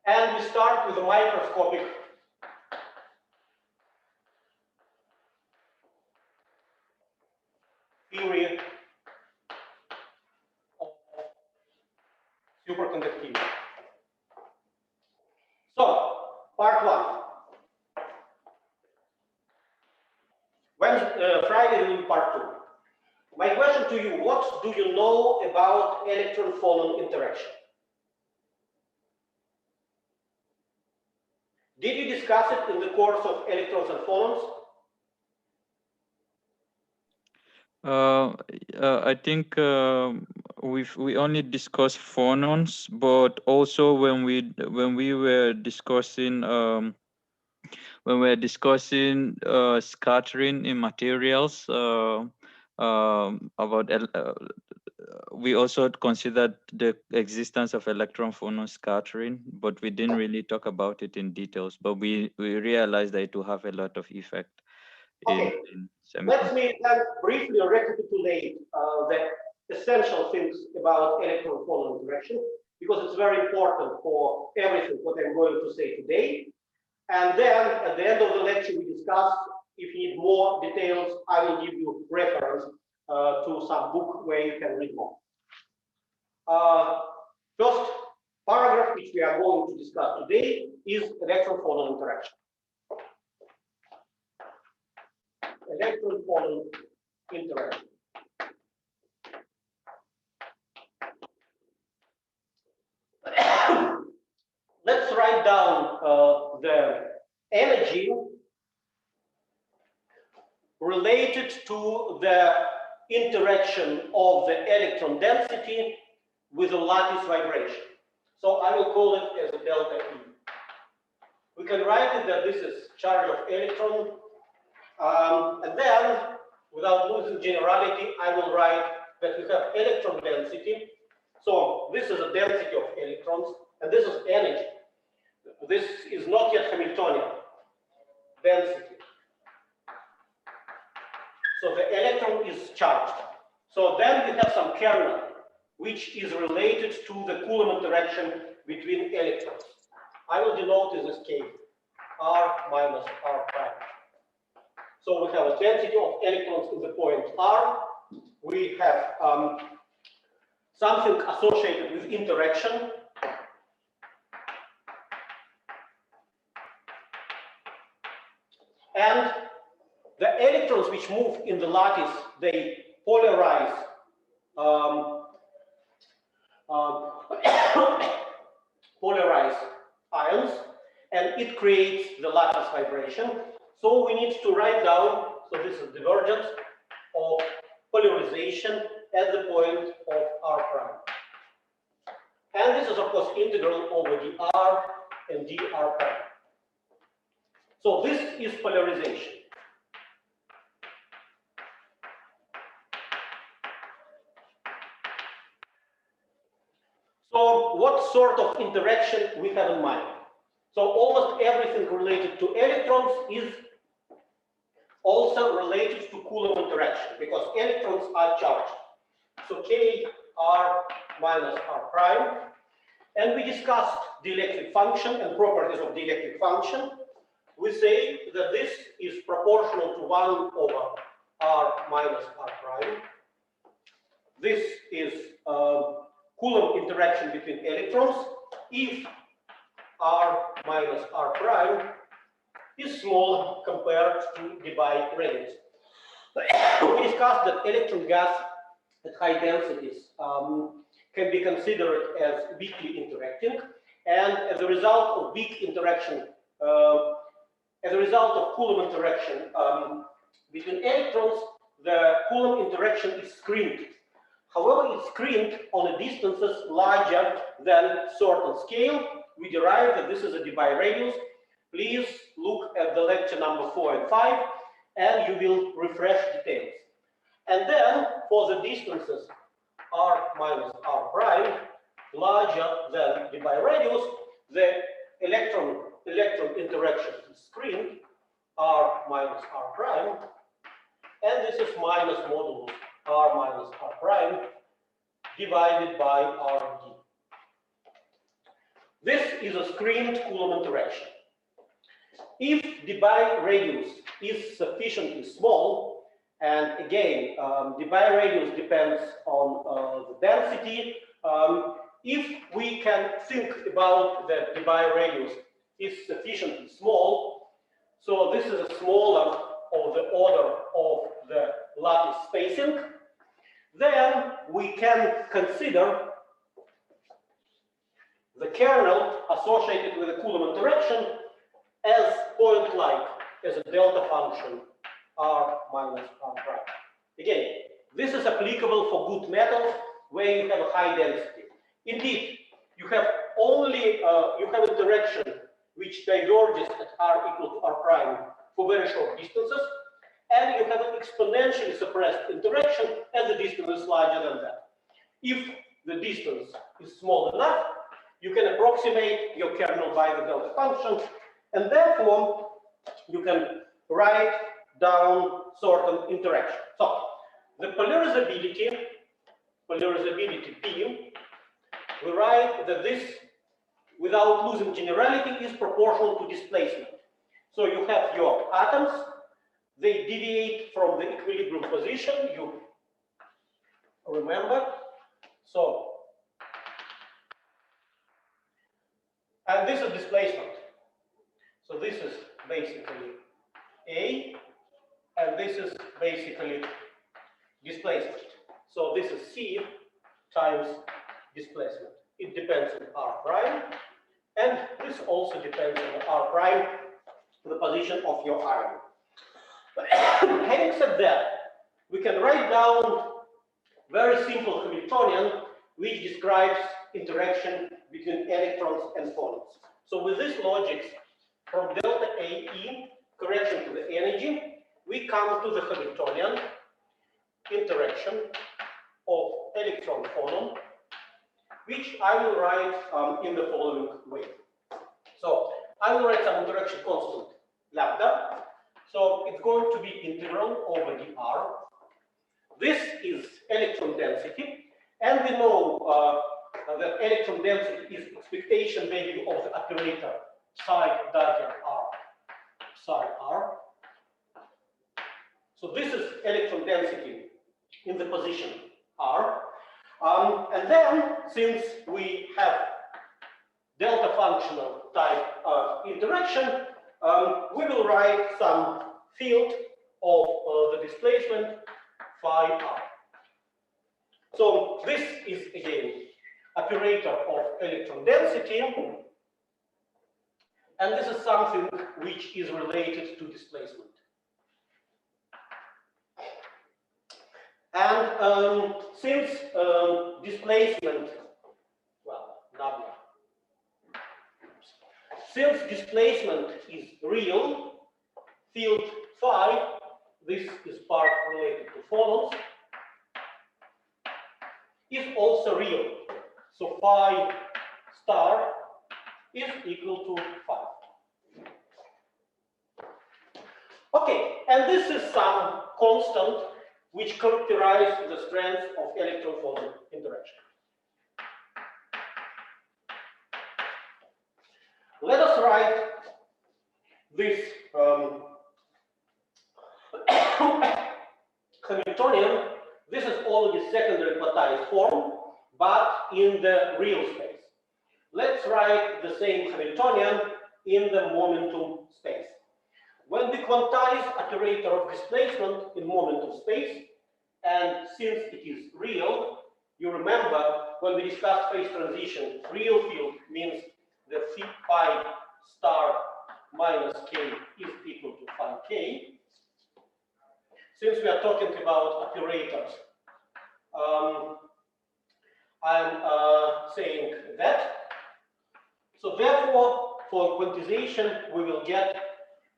And we start with the microscopic theory of superconductivity. So, part one. Friday will be part two. My question to you, what do you know about electron-phonon interaction? Did you discuss it in the course of electrons and phonons? I think we only discussed phonons, but also when we were discussing scattering in materials, we also considered the existence of electron-phonon scattering, but we didn't really talk about it in details. But we realized that it will have a lot of effect. Okay, let me then briefly recapitulate the essential things about electron-phonon interaction, because it's very important for everything what I'm going to say today. And then at the end of the lecture, we discuss, if you need more details, I will give you reference to some book where you can read more. First paragraph, which we are going to discuss today, is electron-phonon interaction. Electron-phonon interaction. Let's write down the energy related to the interaction of the electron density with a lattice vibration. So I will call it as a delta E. We can write it that this is charge of electron, and then, without losing generality, I will write that we have electron density. So this is the density of electrons, and this is energy. This is not yet Hamiltonian density. So the electron is charged. So then we have some kernel, which is related to the Coulomb interaction between electrons. I will denote this as K, R minus R prime. So we have a density of electrons in the point R. We have something associated with interaction. And the electrons which move in the lattice, they polarize polarize ions, and it creates the lattice vibration. So we need to write down, so this is divergence of polarization at the point of R prime. And this is of course integral over dr and dr prime. So this is polarization. So what sort of interaction we have in mind? So almost everything related to electrons is also related to Coulomb interaction, because electrons are charged. So K R minus R prime. And we discussed the electric function and properties of the electric function. We say that this is proportional to 1 over R minus R prime. This is Coulomb interaction between electrons if R minus R prime is small compared to Debye radius. We discussed that electron gas at high densities can be considered as weakly interacting, and as a result of weak interaction, as a result of Coulomb interaction between electrons, the Coulomb interaction is screened. However, it's screened on a distances larger than certain scale. We derive that this is a Debye radius. Please look at the lecture number 4 and 5, and you will refresh details. And then for the distances R minus R prime larger than Debye radius, the electron interaction is screened R minus R prime, and this is minus modulus R minus R prime divided by RD. This is a screened Coulomb interaction. If the biradius is sufficiently small, and again, the biradius depends on the density. If we can think about that the biradius is sufficiently small, so this is a smaller of the order of the lattice spacing, then we can consider the kernel associated with the Coulomb interaction as point-like, as a delta function r minus r prime. Again, this is applicable for good metals where you have a high density. Indeed, you have only you have interaction which diverges at r equal to r prime for very short distances, and you have an exponentially suppressed interaction as the distance is larger than that. If the distance is small enough, you can approximate your kernel by the delta function, and therefore you can write down certain interaction. So the polarizability P, we write that this, without losing generality, is proportional to displacement. So you have your atoms, they deviate from the equilibrium position, you remember. So, and this is displacement. So this is basically A, and this is basically displacement. So this is C times displacement. It depends on r prime, and this also depends on r prime, the position of your ion. Having said that, we can write down very simple Hamiltonian which describes interaction between electrons and phonons. So with this logic, from delta AE, correction to the energy, we come to the Hamiltonian interaction of electron phonon, which I will write in the following way. So I will write some interaction constant lambda. So it's going to be integral over dr. This is electron density, and we know that electron density is expectation value of the operator psi dagger r, psi r. So this is electron density in the position r. And then, since we have delta functional type interaction, we will write some field of the displacement phi r. So this is again operator of electron density, and this is something which is related to displacement. And since displacement, well, not since displacement is real, field phi, this is part related to phonons, is also real. So phi star is equal to phi. Okay, and this is some constant which characterizes the strength of electron-phonon interaction. Let us write this Hamiltonian. This is already secondary quantized form, but in the real space. Let's write the same Hamiltonian in the momentum space. When we quantize operator of displacement in momentum space, and since it is real, you remember when we discussed phase transition, real field means the phi star minus k is equal to phi k. Since we are talking about operators, I'm saying that. So therefore, for quantization, we will get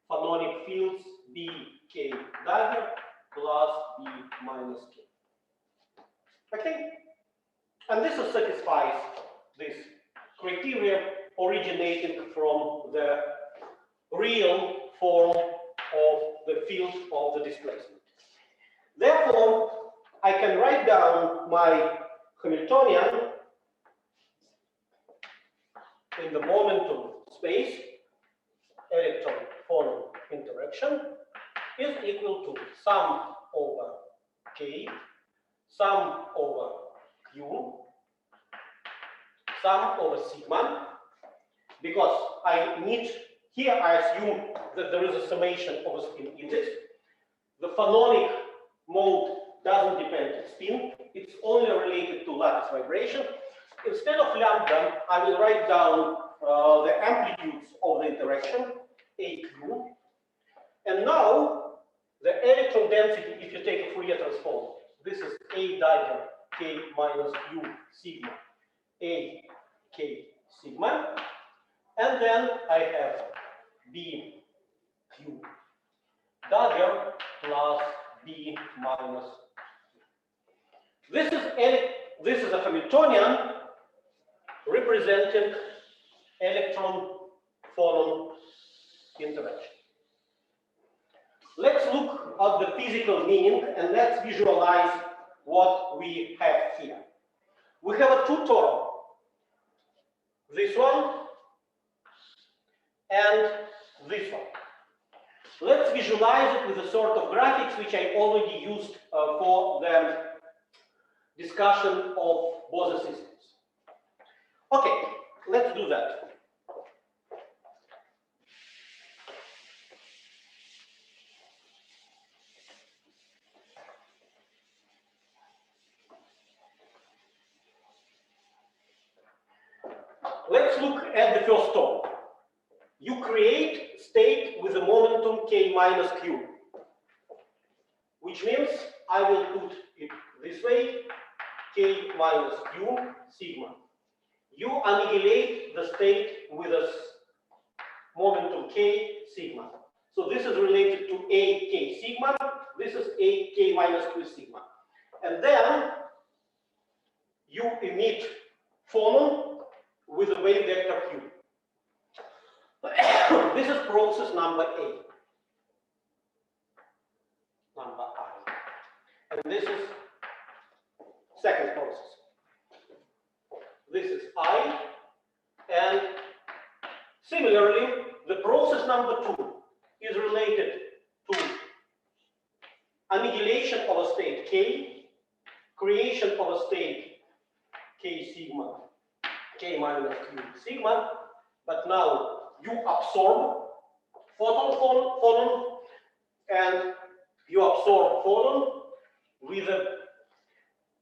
phononic fields b k dagger plus b minus k. Okay, and this satisfies this criteria originating from the real form of the field of the displacement. Therefore, I can write down my Hamiltonian in the momentum space, electron-phonon interaction, is equal to sum over K, sum over Q, sum over sigma, because I need, here I assume that there is a summation of a spin index. The phononic mode doesn't depend on spin, it's only related to lattice vibration. Instead of lambda, I will write down the amplitudes of the interaction, AQ. And now, the electron density, if you take a Fourier transform, this is A dagger K minus Q sigma, A K sigma. And then I have B Q dagger plus B minus. This is a Hamiltonian representing electron-phonon interaction. Let's look at the physical meaning and let's visualize what we have here. We have a two-term, this one and this one. Let's visualize it with a sort of graphics which I already used for the discussion of Bose systems. Okay, let's do that. Let's look at the first term. You create state with a momentum K minus Q, which means I will put it this way, K minus Q sigma. You annihilate the state with a momentum K sigma. So this is related to A K sigma, this is A K minus Q sigma. And then you emit phonon with a wave vector Q. This is process number A, number I. And this is second process. This is I. And similarly, the process number 2 is related to annihilation of a state K, creation of a state K sigma, K minus Q sigma, but now you absorb phonon, and you absorb phonon with a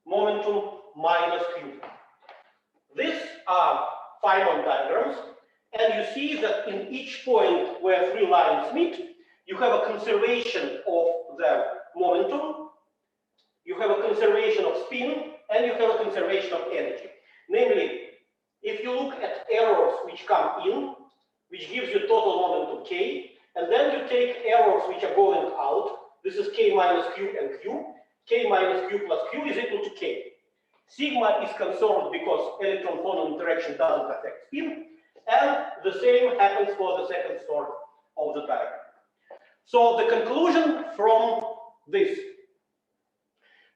momentum minus Q. These are Phonon diagrams, and you see that in each point where three lines meet, you have a conservation of the momentum, you have a conservation of spin, and you have a conservation of energy. Namely, if you look at errors which come in, which gives you total momentum K, and then you take errors which are going out, this is K minus Q and Q, K minus Q plus Q is equal to K. Sigma is conserved because electron-phonon interaction doesn't affect spin, and the same happens for the second sort of the diagram. So the conclusion from this,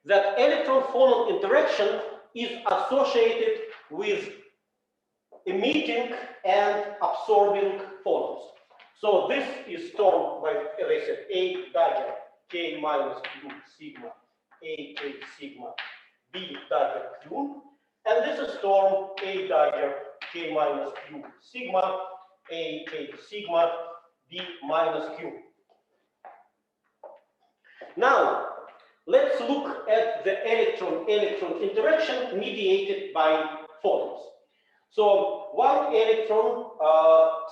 that electron-phonon interaction is associated with emitting and absorbing phonons. So this is termed by, as I said, A dagger K minus Q sigma, A K sigma, B dagger Q, and this is termed A dagger K minus Q sigma, A K sigma, B minus Q. Now, let's look at the electron-electron interaction mediated by phonons. So one electron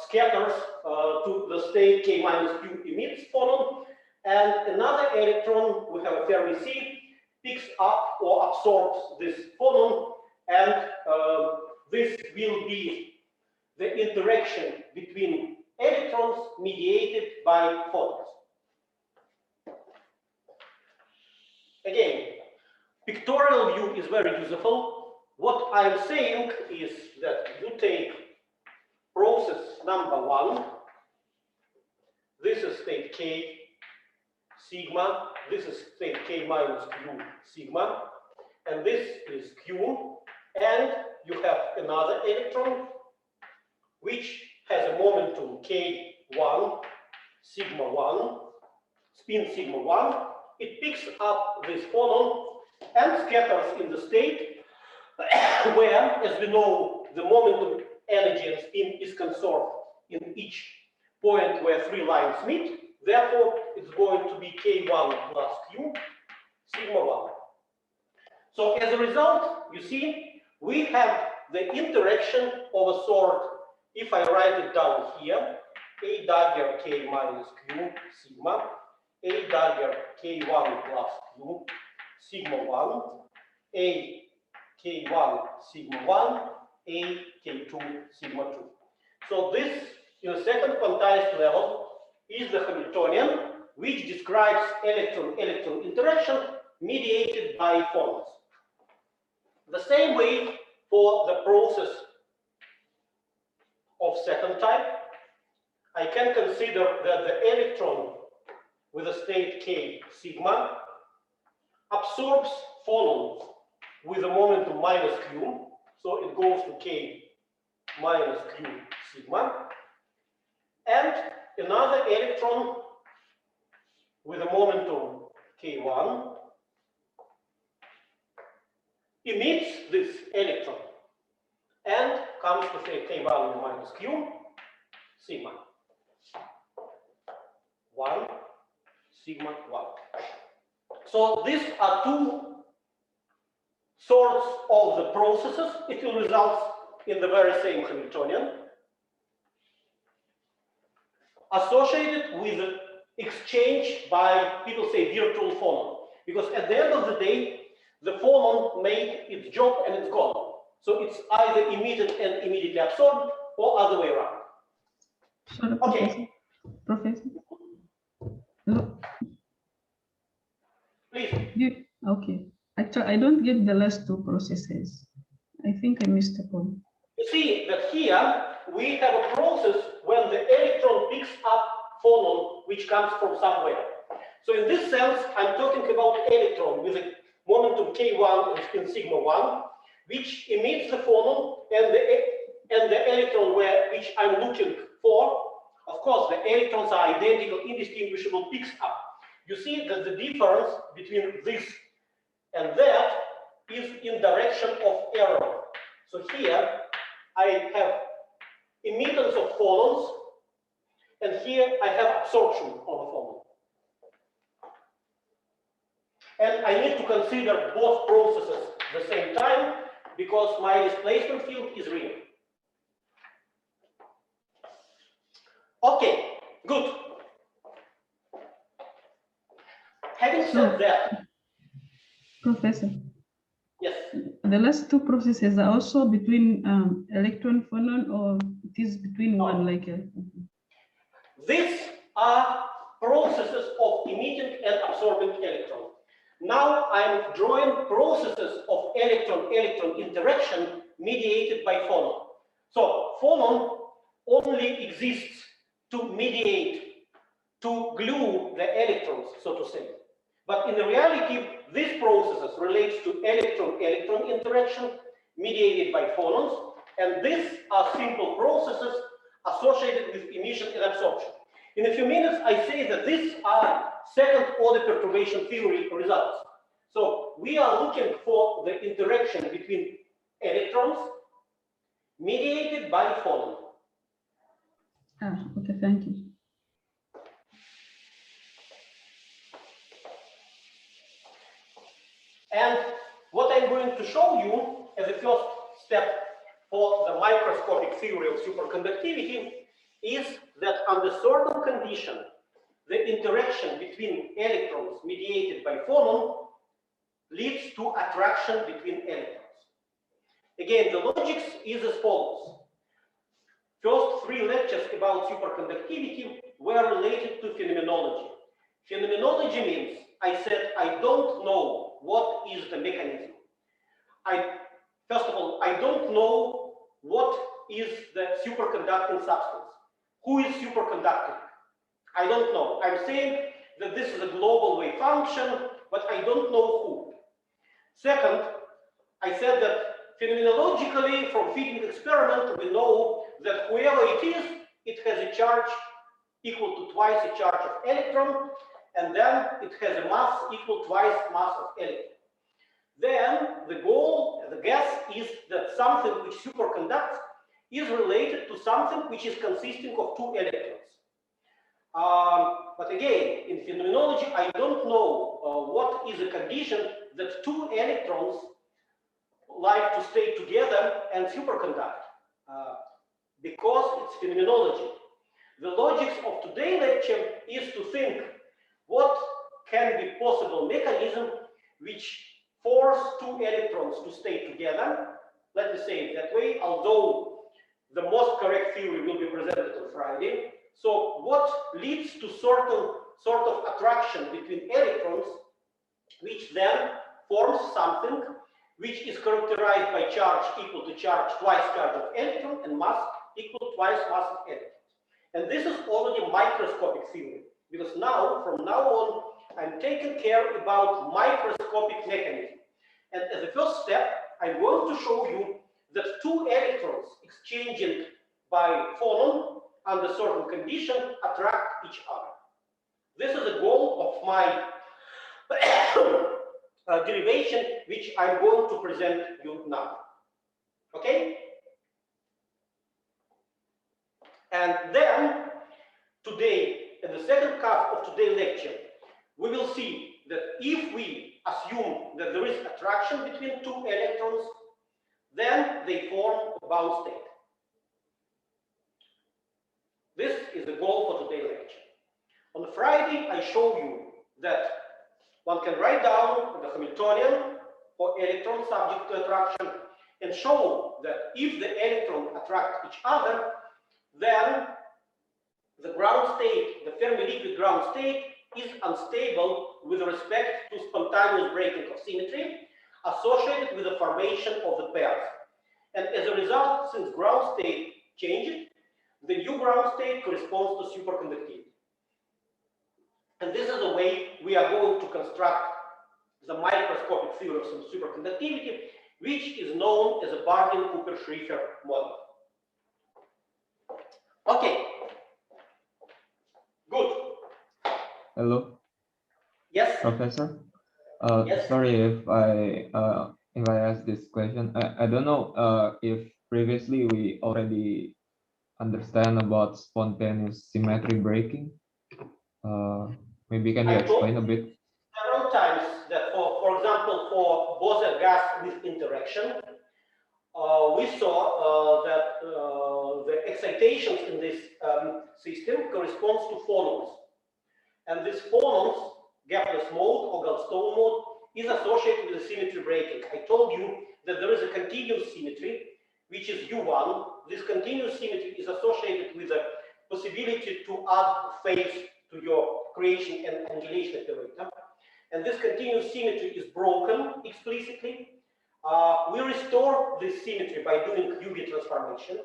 scatters to the state K minus Q emits phonon, and another electron, we have a Fermi seed, picks up or absorbs this phonon, and this will be the interaction between electrons mediated by phonons. Again, pictorial view is very useful. What I'm saying is that you take process number 1, this is state K sigma, this is state K minus Q sigma, and this is Q, and you have another electron which has a momentum K1, sigma 1, spin sigma 1. It picks up this phonon and scatters in the state where, as we know, the momentum, energy, and spin is conserved in each point where three lines meet. Therefore, it's going to be K1 plus Q, sigma 1. So as a result, you see, we have the interaction of a sort, if I write it down here, A dagger K minus Q, sigma, A dagger K1 plus Q, sigma 1, A K1 sigma 1, A K2 sigma 2. So this, in a second quantized level, is the Hamiltonian, which describes electron-electron interaction mediated by phonons. The same way for the process of second type, I can consider that the electron with a state K sigma absorbs phonon with a momentum minus Q, so it goes to K minus Q sigma, and another electron with a momentum K1 emits this electron and comes to say K1 minus Q sigma 1 sigma 1. So these are two sorts of the processes. It will result in the very same Hamiltonian associated with exchange by, people say, virtual phonon. Because at the end of the day, the phonon made its job and it's gone. So it's either emitted and immediately absorbed or other way around. Sorry, Okay. Professor. No. Please. Okay. Actually, I don't get the last two processes. I think I missed a point. You see that here we have a process when the electron picks up phonon which comes from somewhere. So in this sense, I'm talking about electron with a momentum K1 and spin sigma 1, which emits the phonon, and the electron which I'm looking for. Of course, the electrons are identical, indistinguishable, picks up. You see that the difference between this and that is in direction of error. So here I have emittance of phonons, and here I have absorption of a phonon. And I need to consider both processes at the same time because my displacement field is real. Okay, good. Having said that, Professor, yes. the last two processes are also between electron phonon, or it is between one like a... These are processes of emitting and absorbing electron. Now I'm drawing processes of electron-electron interaction mediated by phonon. So phonon only exists to mediate, to glue the electrons, so to say. But in reality, these processes relate to electron-electron interaction mediated by phonons, and these are simple processes associated with emission and absorption. In a few minutes, I say that these are second-order perturbation theory results. So we are looking for the interaction between electrons mediated by phonon. Okay, thank you. And what I'm going to show you as a first step for the microscopic theory of superconductivity is that under certain conditions, the interaction between electrons mediated by phonon leads to attraction between electrons. Again, the logic is as follows. First three lectures about superconductivity were related to phenomenology. Phenomenology means I said I don't know what is the mechanism. First of all, I don't know what is the superconducting substance. Who is superconducting? I don't know. I'm saying that this is a global wave function, but I don't know who. Second, I said that phenomenologically, from fitting experiment, we know that whoever charge equal to twice the charge of electron, and then it has a mass equal twice mass of electron. Then the goal, the guess is that something which superconducts is related to something which is consisting of two electrons. But again, in phenomenology, I don't know what is the condition that two electrons like to stay together and superconduct, because it's phenomenology. The logic of today's lecture is to think what can be possible mechanism which force two electrons to stay together. Let me say it that way, although the most correct theory will be presented on Friday. So what leads to sort of attraction between electrons, which then forms something which is characterized by charge equal to charge twice charge of electron and mass equal to twice mass of electrons. And this is already microscopic theory, because now, from now on, I'm taking care about microscopic mechanism. And as a first step, I'm going to show you that two electrons exchanging by phonon under certain condition attract each other. This is the goal of my derivation, which I'm going to present you now. Okay? And then today, in the second half of today's lecture, we will see that if we assume that there is attraction between two electrons, then they form a bound state. This is the goal for today's lecture. On Friday, I show you that one can write down the Hamiltonian for electrons subject to attraction and show that if the electrons attract each other, then the ground state, the Fermi liquid ground state, is unstable with respect to spontaneous breaking of symmetry associated with the formation of the pairs. And as a result, since ground state changes, the new ground state corresponds to superconductivity. And this is the way we are going to construct the microscopic theory of some superconductivity, which is known as a Barden-Cooper-Schrieffer model. Okay. Good. Hello. Yes. Professor. Yes. Sorry if I ask this question. I don't know if previously we already understand about spontaneous symmetry breaking. Maybe can you explain a bit? Several times that, for example, for Bose gas with interaction, we saw that the excitations in this system corresponds to phonons. And this phonons, gapless mode or Goldstone mode, is associated with the symmetry breaking. I told you that there is a continuous symmetry, which is U1. This continuous symmetry is associated with the possibility to add phase to your creation and annihilation operator. And this continuous symmetry is broken explicitly. We restore this symmetry by doing UV transformation.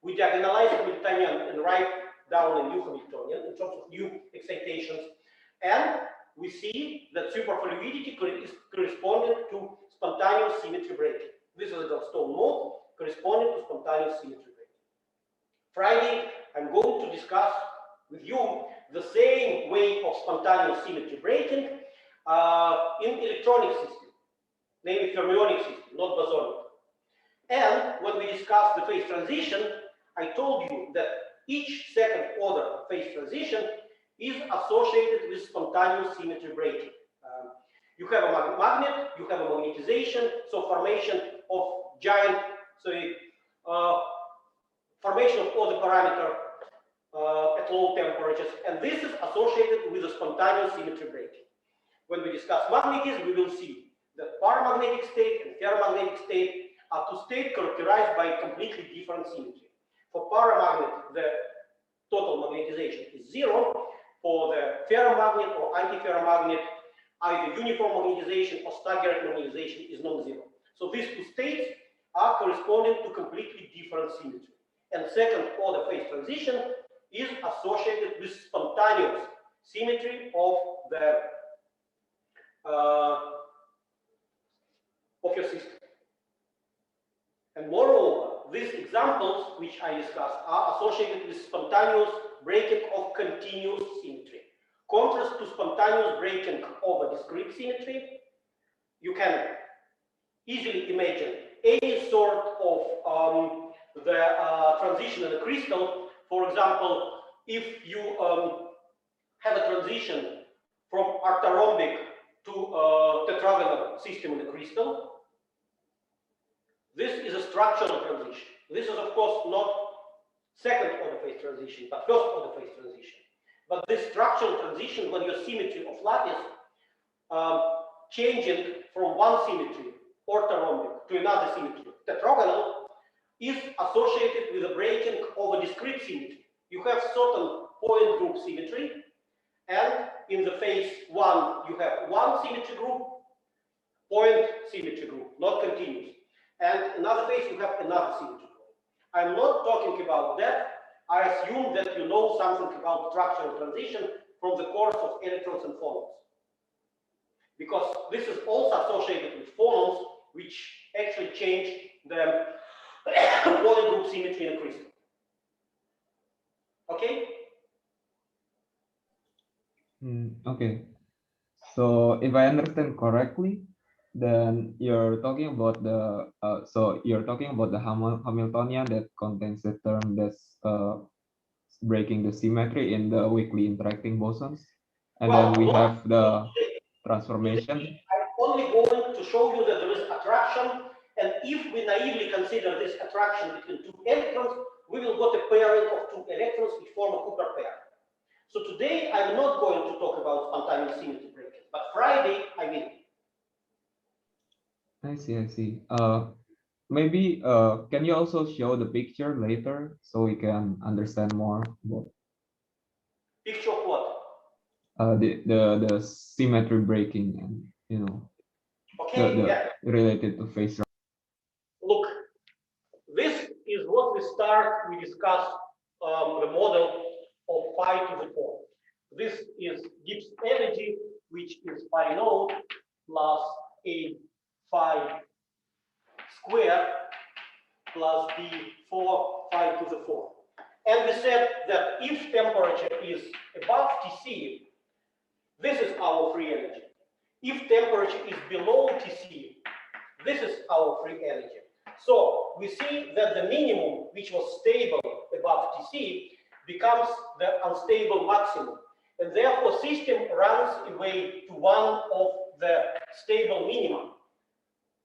We diagonalize Hamiltonian and write down a new Hamiltonian in terms of new excitations. And we see that superfluidity is corresponding to spontaneous symmetry breaking. This is a Goldstone mode corresponding to spontaneous symmetry breaking. Friday, I'm going to discuss with you the same way of spontaneous symmetry breaking in electronic system, namely fermionic system, not bosonic. And when we discussed the phase transition, I told you that each second order phase transition is associated with spontaneous symmetry breaking. You have a magnet, you have a magnetization, so formation of giant, formation of all the parameter at low temperatures, and this is associated with the spontaneous symmetry breaking. When we discuss magnetism, we will see that paramagnetic state and ferromagnetic state are two states characterized by completely different symmetry. For paramagnet, the total magnetization is 0. For the ferromagnet or antiferromagnet, either uniform magnetization or staggered magnetization is non-zero. So these two states are corresponding to completely different symmetry. And second order phase transition is associated with spontaneous symmetry of the of your system. And moreover, these examples which I discussed are associated with spontaneous breaking of continuous symmetry. Contrast to spontaneous breaking of a discrete symmetry, you can easily imagine any sort of transition in a crystal. For example, if you have a transition from orthorhombic to tetragonal system in the crystal, this is a structural transition. This is, of course, not second order phase transition, but first order phase transition. But this structural transition, when your symmetry of lattice changing from one symmetry, orthorhombic, to another symmetry, tetragonal, is associated with the breaking of a discrete symmetry. You have certain point group symmetry, and in the phase one, you have one symmetry group, point symmetry group, not continuous. And another phase, you have another symmetry group. I'm not talking about that. I assume that you know something about structural transition from the course of electrons and phonons. Because this is also associated with phonons, which actually change the point group symmetry in a crystal. Okay? Okay. So if I understand correctly, then you're talking about the Hamiltonian that contains the term that's breaking the symmetry in the weakly interacting bosons, and then we have the transformation. I'm only going to show you that there is attraction, and if we naively consider this attraction between two electrons, we will get a pairing of two electrons which form a Cooper pair. So today I'm not going to talk about spontaneous symmetry breaking, but Friday I will. I see. Maybe can you also show the picture later so we can understand more about Picture of what? The symmetry breaking and Okay, related to phase. Look, this is what we discussed the model of phi to the 4. This is Gibbs energy, which is phi naught plus a phi square plus d4 phi to the 4. And we said that if temperature is above Tc, this is our free energy. If temperature is below Tc, this is our free energy. So we see that the minimum, which was stable above Tc, becomes the unstable maximum. And therefore, system runs away to one of the stable minima,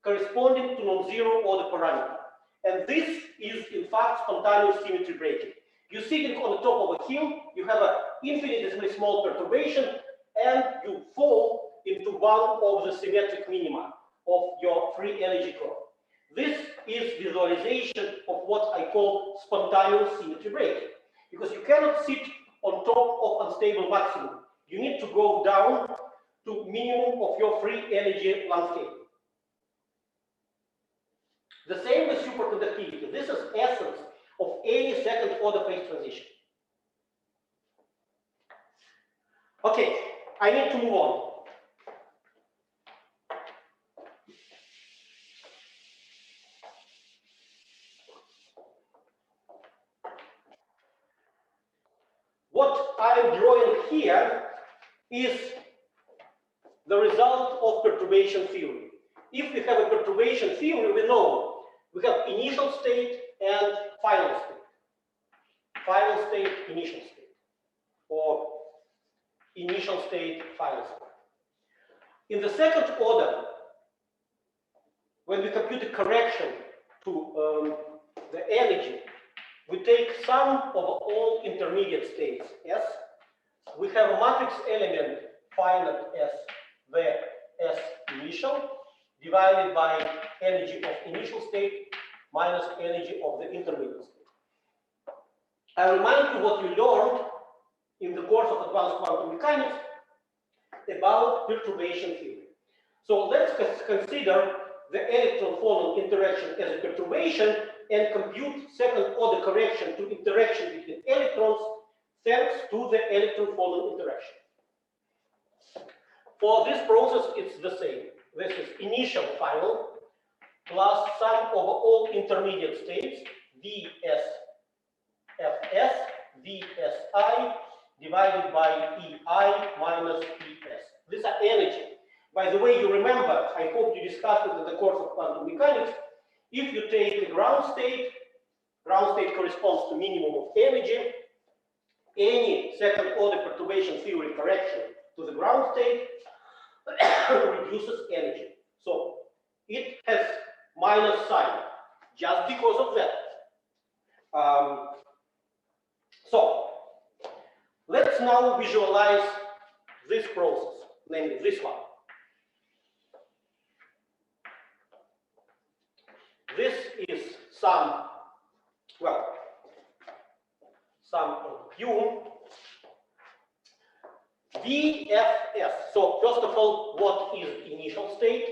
corresponding to non-zero order parameter. And this is, in fact, spontaneous symmetry breaking. You're sitting on the top of a hill, you have an infinitesimally small perturbation, and you fall into one of the symmetric minima of your free energy curve. This is visualization of what I call spontaneous symmetry breaking, because you cannot sit on top of unstable maximum. You need to go down to minimum of your free energy landscape. The same with superconductivity. This is essence of any second order phase transition. Okay, I need to move on. What I'm drawing here is the result of perturbation theory. If we have a perturbation theory, we know we have initial state and final state. Final state, initial state. Or initial state, final state. In the second order, when we compute a correction to the energy, we take sum of all intermediate states S. We have a matrix element finite S, where S initial, divided by energy of initial state minus energy of the intermediate state. I remind you what you learned in the course of advanced quantum mechanics about perturbation theory. So let's consider the electron-phonon interaction as a perturbation and compute second order correction to interaction between electrons thanks to the electron-phonon interaction. For this process, it's the same. This is initial final plus sum over all intermediate states, Vs Fs, Vsi divided by EI minus ES. These are energy. By the way, you remember, I hope you discussed it in the course of quantum mechanics. If you take the ground state corresponds to minimum of energy. Any second order perturbation theory correction to the ground state reduces energy. So it has minus sign just because of that. So let's now visualize this process, namely this one. This is some of Q VFS. So first of all, what is initial state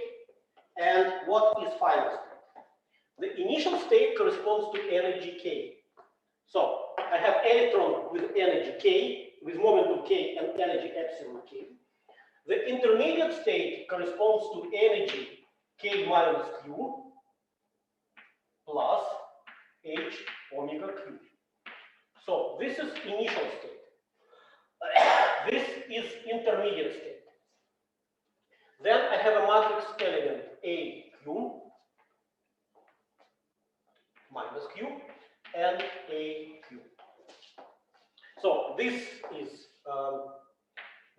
and what is final state? The initial state corresponds to energy K. So I have electron with energy K, with momentum K and energy epsilon K. The intermediate state corresponds to energy K minus Q plus H omega Q. So this is initial state. This is intermediate state. Then I have a matrix element AQ minus Q and AQ. So this is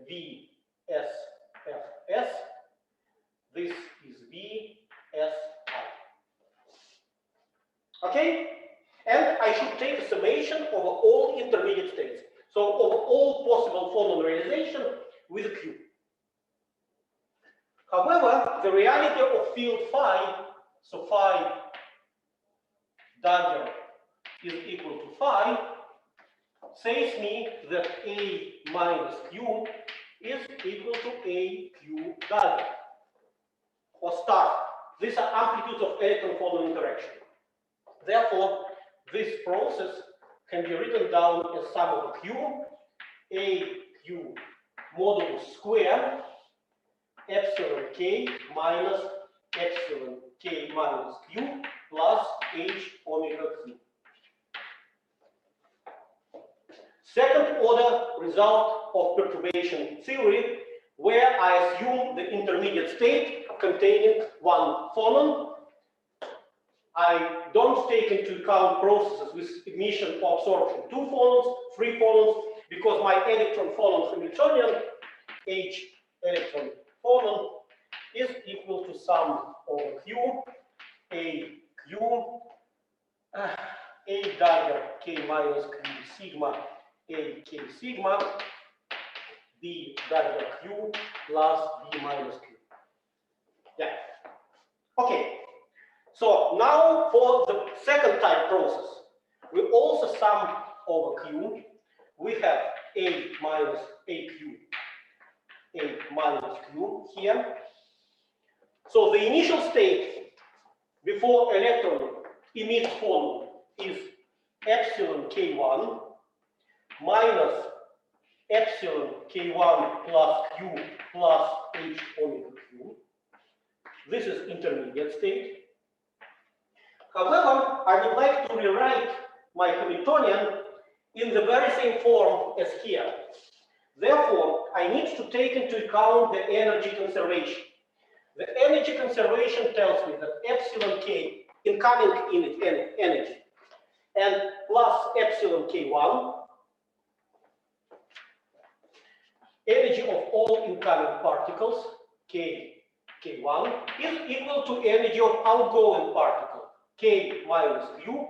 VSFS. This is VSI. Okay? And I should take a summation over all intermediate states. So over all possible Phonon realization with a Q. However, the reality of field phi, so phi dagger is equal to phi, says me that A minus Q is equal to AQ dagger or star. These are amplitudes of electron-phonon interaction. Therefore, this process can be written down as sum of Q, AQ modulus square, epsilon K minus epsilon K minus Q plus H omega Q. Second order result of perturbation theory, where I assume the intermediate state containing one phonon. I don't take into account processes with emission or absorption, 2 phonons, 3 phonons, because my electron phonon Hamiltonian, H electron phonon, is equal to sum over Q, A Q, A dagger K minus Q sigma, A K sigma, B dagger Q plus B minus Q. Yeah. Okay. So now for the second type process, we also sum over Q. We have A minus AQ, A minus Q here. So the initial state before electron emits phonon is epsilon K1 minus epsilon K1 plus Q plus H omega Q. This is intermediate state. However, I would like to rewrite my Hamiltonian in the very same form as here. Therefore, I need to take into account the energy conservation. The energy conservation tells me that epsilon K, incoming energy, and plus epsilon K1, energy of all incoming particles, K1, is equal to energy of outgoing particle, K minus Q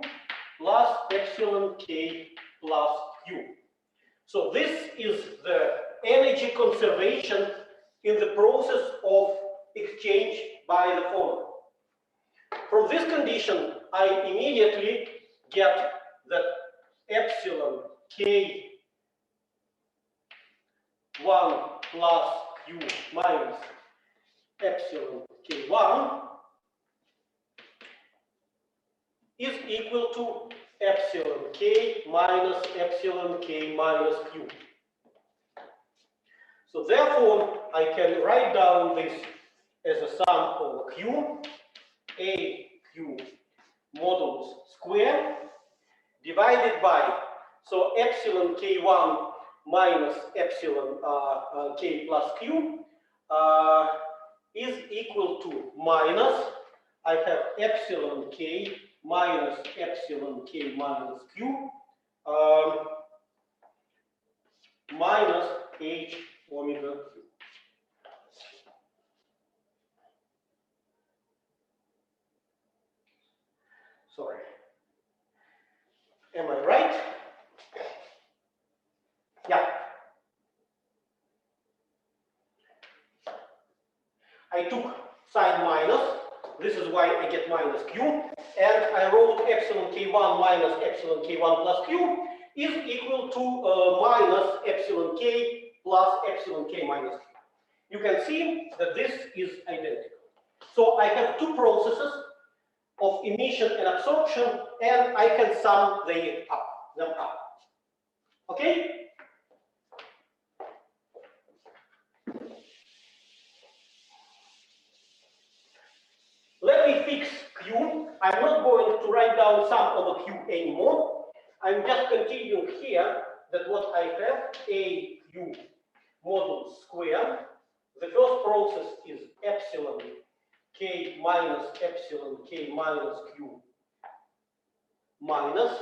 plus epsilon K plus Q. So this is the energy conservation in the process of exchange by the phonon. From this condition, I immediately get that epsilon K1 plus Q minus epsilon K1 is equal to epsilon K minus epsilon K minus Q. So therefore, I can write down this as a sum over Q, AQ modulus square, divided by, so epsilon K1 minus epsilon k plus q is equal to minus, I have epsilon k minus epsilon k minus q minus h omega q. Sorry. Am I right? Yeah. I took sign minus. This is why I get minus q. And I wrote epsilon k1 minus epsilon k1 plus q is equal to minus epsilon k plus epsilon k minus q. You can see that this is identical. So I have two processes of emission and absorption, and I can sum them up. Okay? Let me fix q. I'm not going to write down sum over q anymore. I'm just continuing here that what I have, a q modulus square. The first process is epsilon k minus epsilon k minus q minus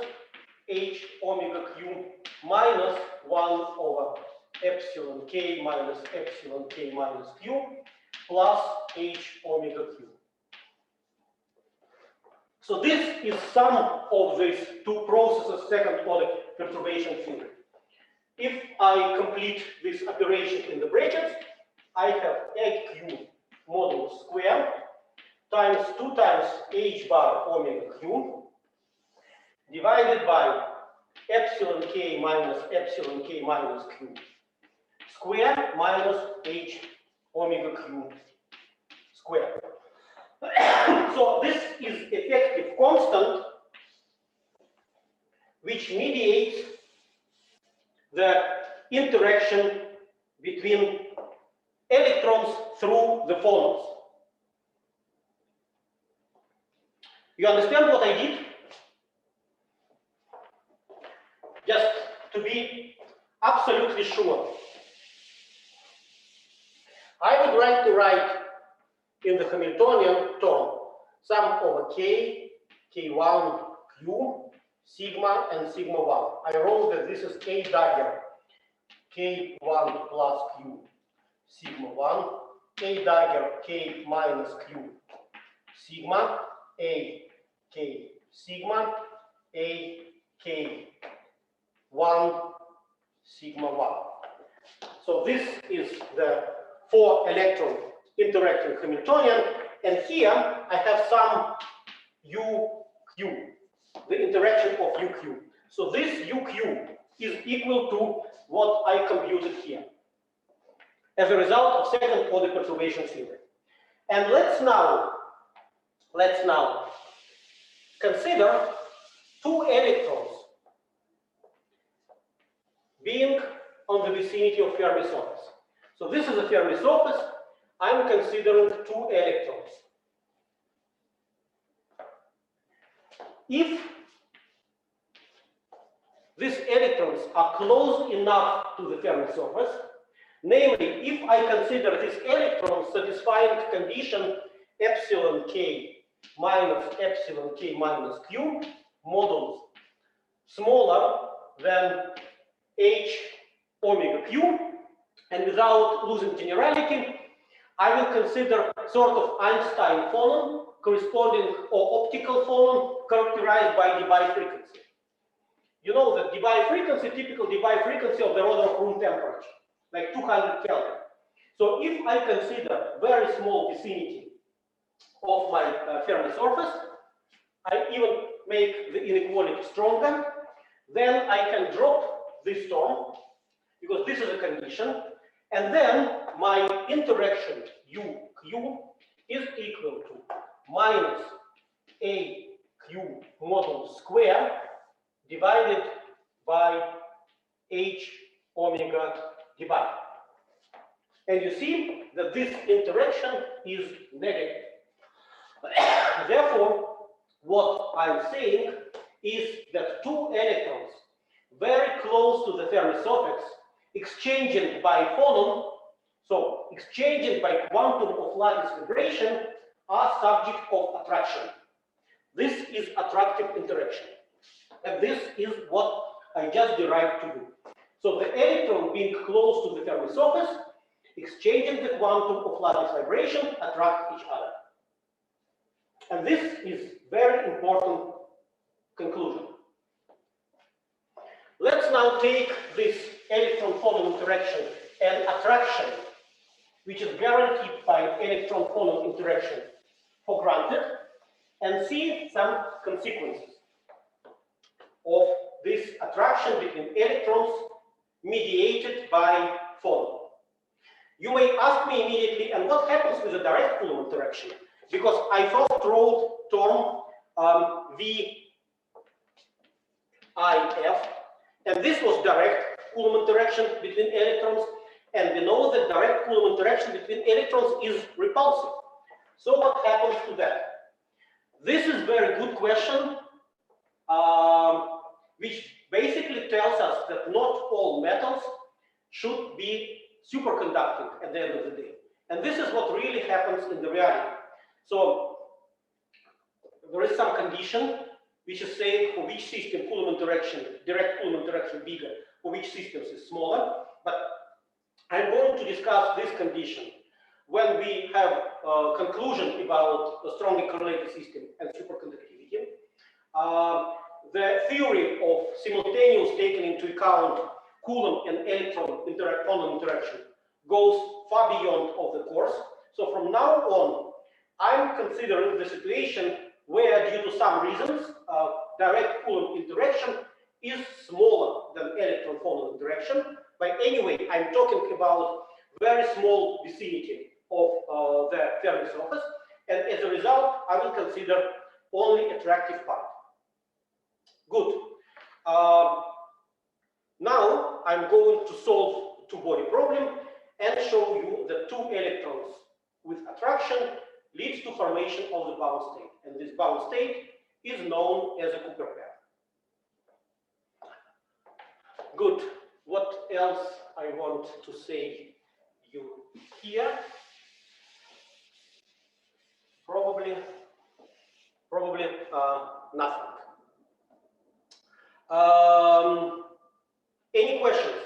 h omega q minus 1 over epsilon k minus epsilon k minus q plus h omega q. So this is sum of these two processes, second order perturbation theory. If I complete this operation in the brackets, I have aq modulus square times 2 times h bar omega q divided by epsilon k minus q square minus h omega q square. So this is effective constant which mediates the interaction between electrons through the phonons. You understand what I did? Just to be absolutely sure. I would like to write in the Hamiltonian term sum over k, k1, q, sigma, and sigma 1. I wrote that this is k dagger, k1 plus q, sigma 1, k dagger, k minus q, sigma, a, k, sigma, a, k, 1, sigma 1. So this is the 4 electron interacting Hamiltonian, and here I have some uq, the interaction of uq. So this uq is equal to what I computed here as a result of second order perturbation theory. And let's now consider two electrons being on the vicinity of Fermi surface. So this is a Fermi surface. I'm considering two electrons. If these electrons are close enough to the Fermi surface, namely, if I consider these electrons satisfying the condition epsilon k minus q modulus smaller than h omega q, and without losing generality, I will consider sort of Einstein phonon corresponding or optical phonon characterized by Debye frequency. You know that Debye frequency, typical Debye frequency of the order of room temperature, like 200 Kelvin. So if I consider very small vicinity of my Fermi surface, I even make the inequality stronger, then I can drop this term because this is a condition, and then my interaction uq is equal to minus aq modulus square divided by h omega Debye. And you see that this interaction is negative. Therefore, what I'm saying is that two electrons very close to the Fermi surface exchanged by phonon, so exchanged by quantum of lattice vibration, are subject of attraction. This is attractive interaction. And this is what I just derived to do. So the electron being close to the Fermi surface, exchanging the quantum of lattice vibration, attract each other. And this is very important conclusion. Let's now take this electron-phonon interaction and attraction, which is guaranteed by electron-phonon interaction, for granted, and see some consequences of this attraction between electrons mediated by phonon. You may ask me immediately, and what happens with the direct Coulomb interaction? Because I first wrote term VIF, and this was direct Coulomb interaction between electrons, and we know that direct Coulomb interaction between electrons is repulsive. So what happens to that? This is a very good question, which basically tells us that not all metals should be superconducting at the end of the day. And this is what really happens in the reality. So there is some condition which is saying for which system Coulomb interaction, direct Coulomb interaction bigger, for which systems is smaller. But I'm going to discuss this condition when we have a conclusion about a strongly correlated system and superconductivity. The theory of simultaneous taking into account Coulomb and electron phonon interaction goes far beyond of the course. So from now on, I'm considering the situation where, due to some reasons, direct Coulomb interaction is smaller than electron phonon interaction. But anyway, I'm talking about very small vicinity of the Fermi surface, and as a result, I will consider only attractive part. Good. Now I'm going to solve two-body problem and show you that two electrons with attraction leads to formation of the bound state, and this bound state is known as a Cooper pair. Good. What else I want to say you here? Probably nothing. Any questions?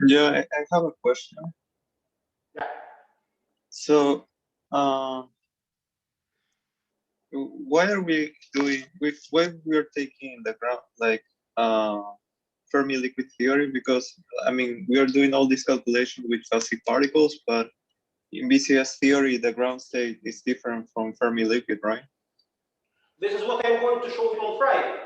Yeah, I have a question. Yeah. So, why are we doing when we are taking the ground like Fermi liquid theory? Because I mean, we are doing all these calculations with fuzzy particles, but in BCS theory, the ground state is different from Fermi liquid, right? This is what I'm going to show you on Friday,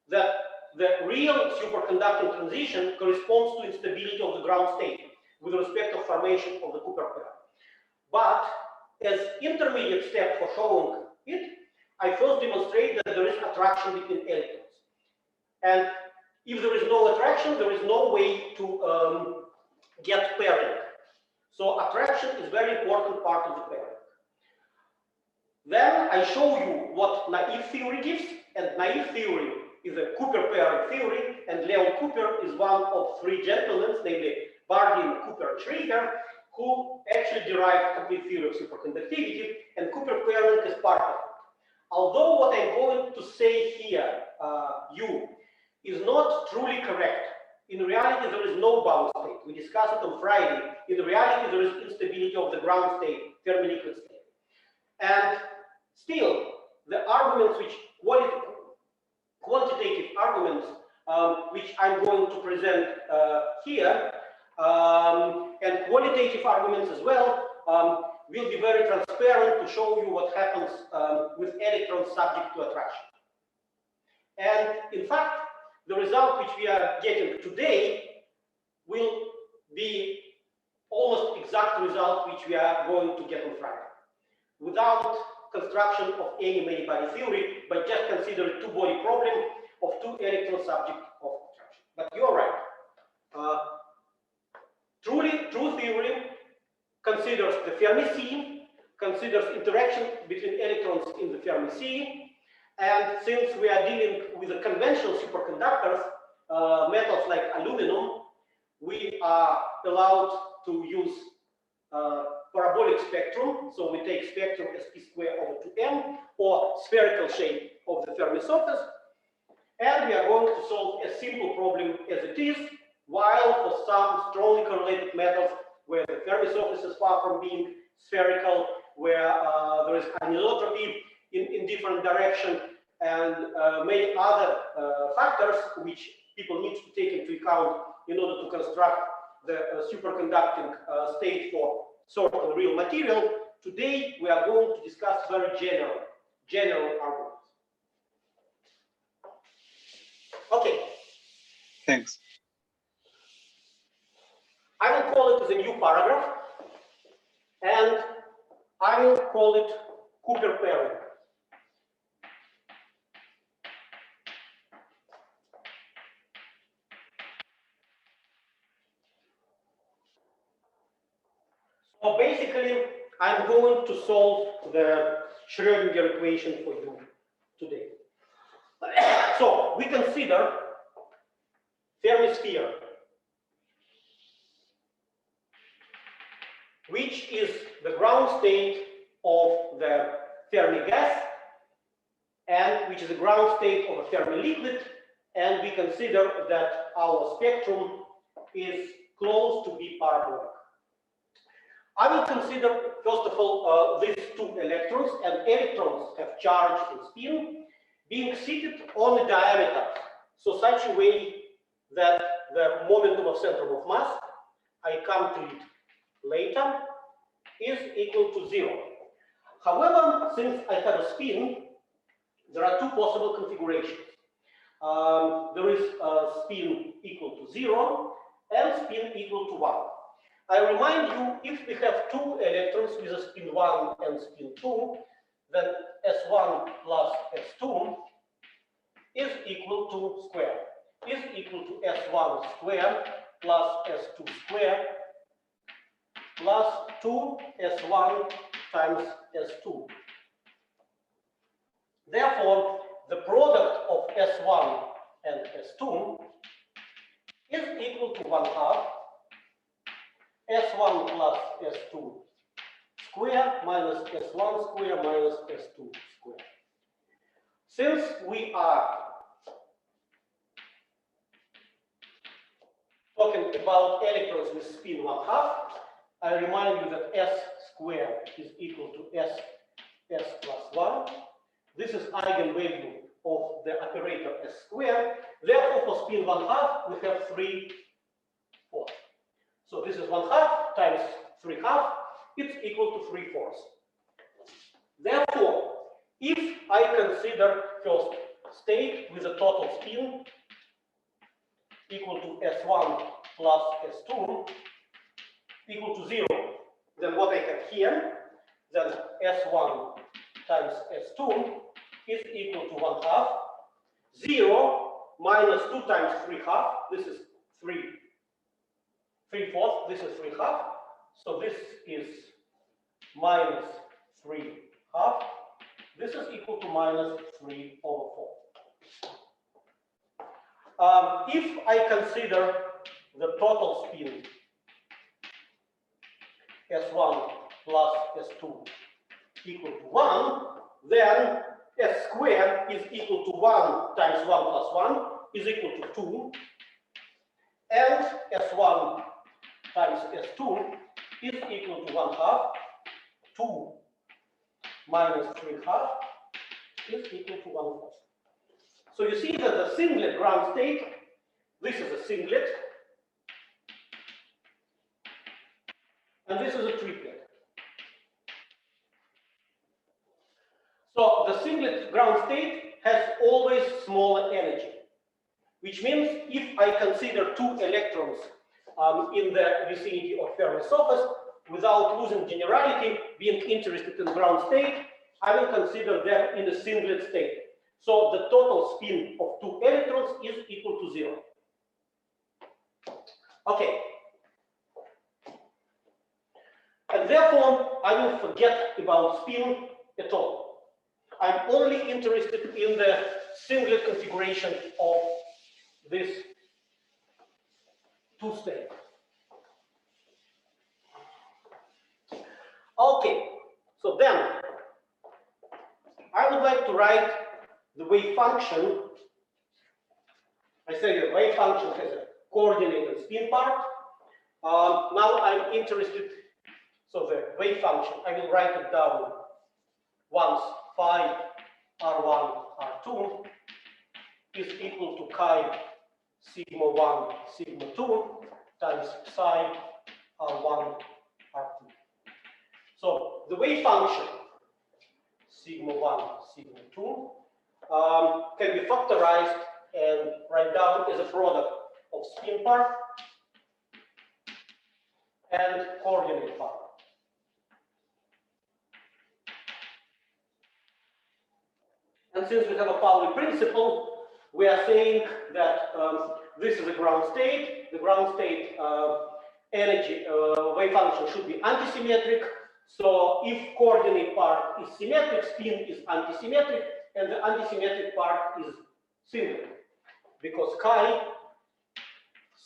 that the real superconducting transition corresponds to instability of the ground state with respect of formation of the Cooper pair. But as intermediate step for showing it, I first demonstrate that there is attraction between electrons. And if there is no attraction, there is no way to get pairing. So attraction is a very important part of the pairing. Then I show you what naive theory gives, and naive theory is a Cooper pairing theory, and Leon Cooper is one of three gentlemen, namely Bardeen, Cooper, and Schrader, who actually derived complete theory of superconductivity, and Cooper pairing is part of it. Although what I'm going to say here, is not truly correct. In reality, there is no bound state. We discussed it on Friday. In reality, there is instability of the ground state, Fermi liquid state. And still, the arguments which quantitative arguments which I'm going to present here, and qualitative arguments as well, will be very transparent to show you what happens with electrons subject to attraction. And in fact, the result which we are getting today will be almost exact result which we are going to get on Friday, without construction of any many-body theory, but just consider a two-body problem of two electron subject of attraction. But you're right. True theory considers the Fermi sea, considers interaction between electrons in the Fermi sea, and since we are dealing with the conventional superconductors, metals like aluminum, we are allowed to use parabolic spectrum. So we take spectrum as p squared over 2m, or spherical shape of the Fermi surface. And we are going to solve a simple problem as it is, while for some strongly correlated metals where the Fermi surface is far from being spherical, where there is anisotropy in different direction, and many other factors which people need to take into account in order to construct the superconducting state for certain real material. Today we are going to discuss very general arguments. Okay. Thanks. I will call it as a new paragraph, and I will call it Cooper pairing. So basically, I'm going to solve the Schrödinger equation for you today. So we consider Fermi sphere, which is the ground state of the Fermi gas, and which is the ground state of a Fermi liquid, and we consider that our spectrum is close to be parabolic. I will consider, first of all, these two electrons, and electrons have charge and spin, being seated on the diameter, so such a way that the momentum of center of mass, I come to it later, is equal to 0. However, since I have a spin, there are two possible configurations. There is a spin equal to 0 and spin equal to 1. I remind you, if we have two electrons with a spin 1 and spin 2, then S1 plus S2 is equal to square, is equal to S1 square plus S2 square plus 2 S1 times S2. Therefore, the product of S1 and S2 is equal to 1/2 S1 plus S2 square minus S1 square minus S2 square. Since we are talking about electrons with spin 1/2, I remind you that S square is equal to S plus 1. This is eigenvalue of the operator S square. Therefore, for spin 1/2, we have 3/4. So this is 1/2 times 3/2. It's equal to 3/4. Therefore, if I consider first state with a total spin equal to S1 plus S2 equal to 0, then what I have here, then S1 times S2 is equal to 1/2. 0 minus 2 times 3/2, this is 3/4, this is 3/2. So this is minus 3/2. This is equal to minus 3/4. If I consider the total spin S1 plus S2 equal to 1, then S squared is equal to 1 times 1 plus 1 is equal to 2, and S1 times S2 is equal to 1/2. 2 minus 3/2 is equal to 1/4. So you see that the singlet ground state, this is a singlet, and this is a triplet. So the singlet ground state has always smaller energy, which means if I consider two electrons in the vicinity of Fermi surface, without losing generality, being interested in ground state, I will consider them in a singlet state. So the total spin of two electrons is equal to 0. Okay. And therefore, I will forget about spin at all. I'm only interested in the singlet configuration of this two-state. Okay, so then I would like to write the wave function. I say the wave function has a coordinate and spin part. Now I'm interested, so the wave function, I will write it down once phi r1, r2 is equal to chi sigma 1, sigma 2 times psi r1, r2. So the wave function sigma 1, sigma 2 can be factorized and write down as a product of spin part and coordinate part. And since we have a Pauli principle, we are saying that this is a ground state. The ground state energy wave function should be antisymmetric. So if coordinate part is symmetric, spin is antisymmetric, and the antisymmetric part is singlet. Because chi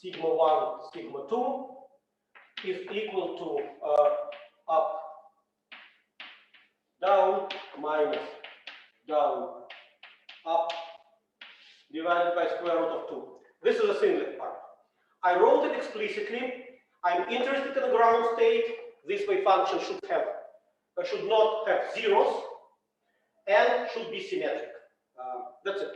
sigma 1, sigma 2 is equal to up, down, minus, down, up, divided by square root of 2. This is a singlet part. I wrote it explicitly. I'm interested in the ground state. This wave function should not have zeros and should be symmetric. That's it.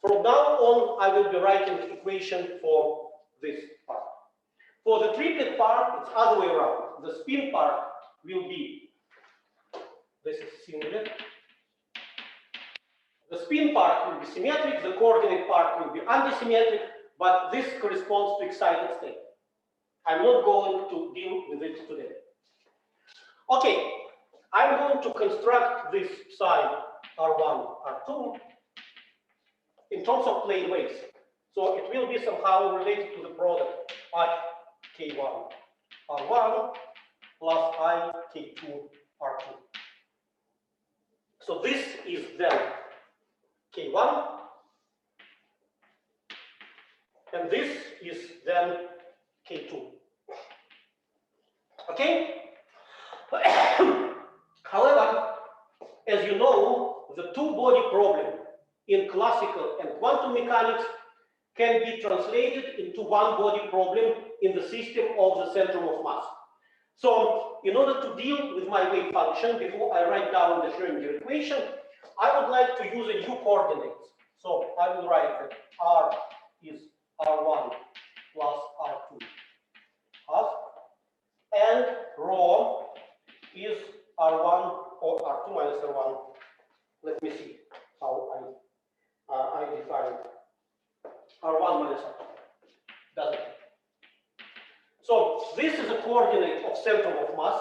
From now on, I will be writing the equation for this part. For the triplet part, it's other way around. The spin part will be, this is singlet. The spin part will be symmetric, the coordinate part will be antisymmetric, but this corresponds to excited state. I'm not going to deal with it today. Okay, I'm going to construct this psi R1, R2 in terms of plane waves. So it will be somehow related to the product I K1 R1 plus I K2 R2. So this is then K1, and this is then K2. Okay? However, as you know, the two-body problem in classical and quantum mechanics can be translated into one-body problem in the system of the centrum of mass. So, in order to deal with my wave function, before I write down the Schrödinger equation, I would like to use a new coordinates. So, I will write that R is R1 plus R2 half, and rho is R1 or R2 minus R1. Let me see how I define R1 minus R2. Doesn't it? So this is a coordinate of centrum of mass.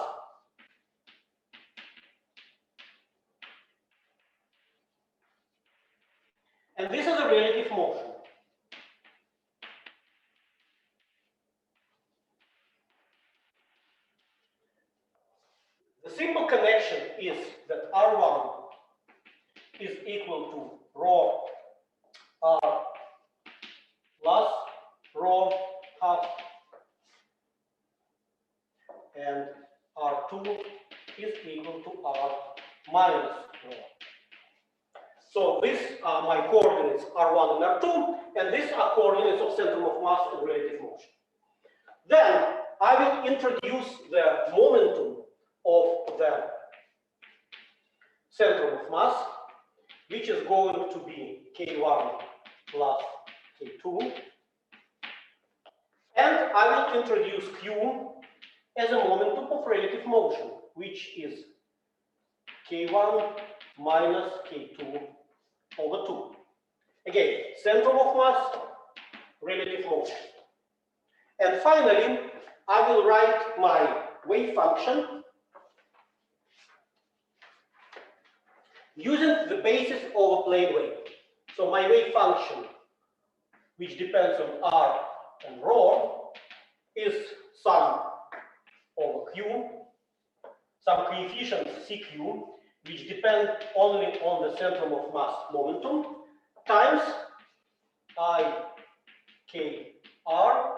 And this is a relative motion. The simple connection is that R1 is equal to rho R plus rho half, and R2 is equal to R minus rho. So these are my coordinates R1 and R2, and these are coordinates of centrum of mass and relative motion. Then I will introduce the momentum of the centrum of mass, which is going to be K1 plus K2. And I will introduce Q as a momentum of relative motion, which is K1 minus K2 over 2. Again, centrum of mass, relative motion. And finally, I will write my wave function using the basis of a plane wave. So my wave function, which depends on R and rho, is sum over Q, some coefficient CQ, which depend only on the centrum of mass momentum, times I K R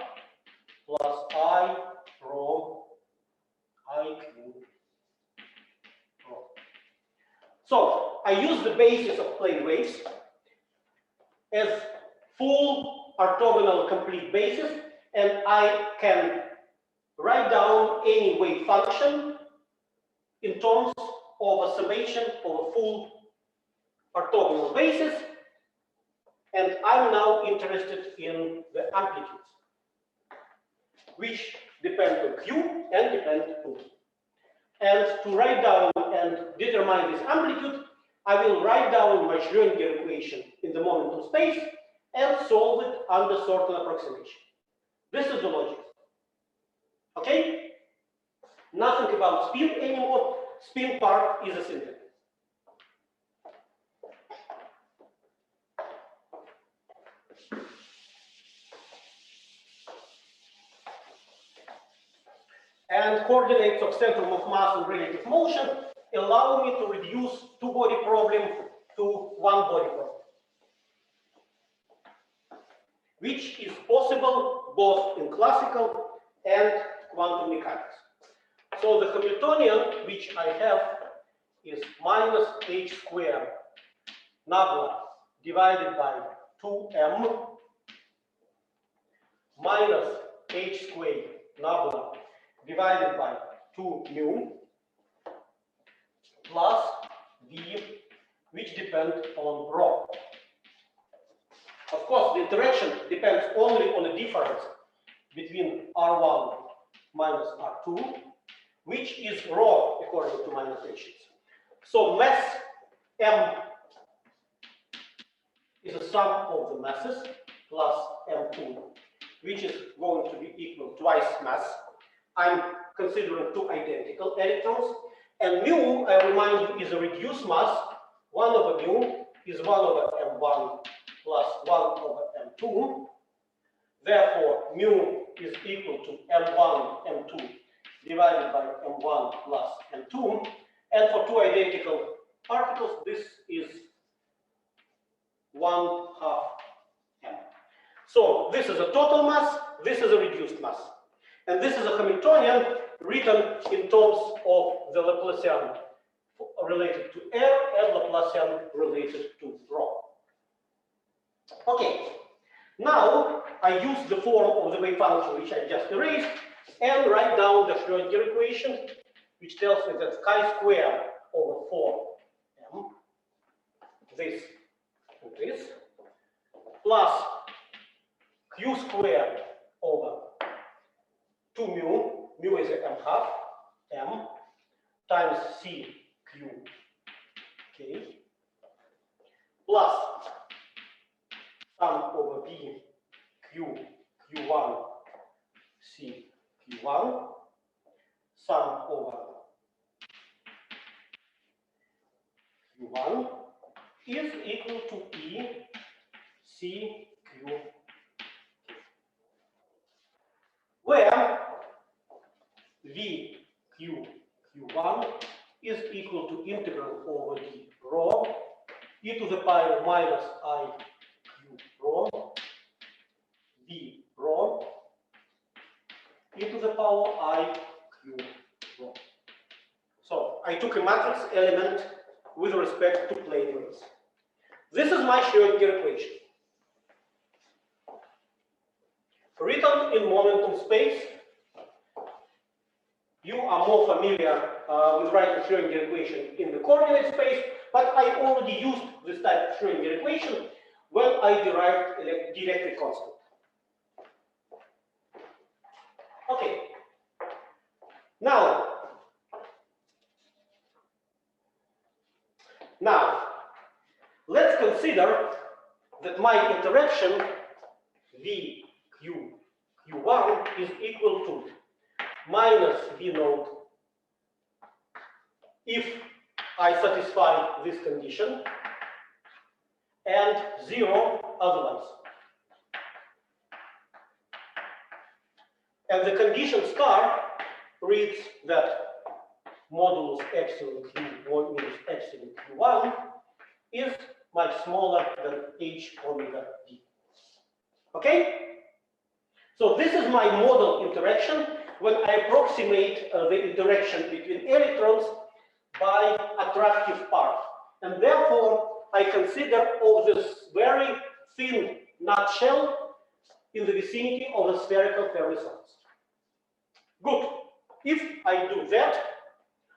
plus I rho I cube rho. So I use the basis of plane waves as full orthogonal complete basis, and I can write down any wave function in terms of a summation of a full orthogonal basis, and I'm now interested in the amplitudes, which depend on Q and depend on T. And to write down and determine this amplitude, I will write down my Schrödinger equation in the momentum space and solve it under certain approximation. This is the logic. Okay? Nothing about spin anymore. Spin part is a singlet. And coordinates of centrum of mass and relative motion allow me to reduce two-body problem to one-body problem, which is possible both in classical and quantum mechanics. So the Hamiltonian, which I have, is minus h squared nabla divided by 2m minus h squared nabla divided by 2 mu plus v, which depend on rho. Of course, the interaction depends only on the difference between R1 minus R2, which is rho according to my notations. So mass m is a sum of the masses plus m2, which is going to be equal twice mass. I'm considering two identical electrons, and mu, I remind you, is a reduced mass. 1 over mu is 1 over m1 plus 1 over m2. Therefore, mu is equal to m1, m2 divided by m1 plus m2. And for two identical particles, this is 1/2 m. So this is a total mass, this is a reduced mass. And this is a Hamiltonian written in terms of the Laplacian related to R and Laplacian related to rho. Okay, now I use the form of the wave function which I just erased and write down the Schrödinger equation, which tells me that chi squared over 4m, this and this, plus q squared over 2 mu, mu is m1/2 m times c q k plus sum over b q q1 c q1 sum over q1 is equal to e c q, where v q q1 is equal to integral over d rho e to the power minus I q rho d rho e to the power I q rho. So I took a matrix element with respect to plane waves. This is my Schrödinger equation. Written in momentum space, you are more familiar with writing Schrödinger equation in the coordinate space, but I already used this type of Schrödinger equation when I derived dielectric constant. Okay. Now, let's consider that my interaction V Q Q1 is equal to minus V naught if I satisfy this condition and 0 otherwise. And the condition star reads that modulus epsilon q1 minus epsilon q1 is much smaller than h omega d. Okay? So this is my model interaction when I approximate the interaction between electrons by attractive part. And therefore, I consider all this very thin nutshell in the vicinity of the spherical Fermi cells. Good. If I do that,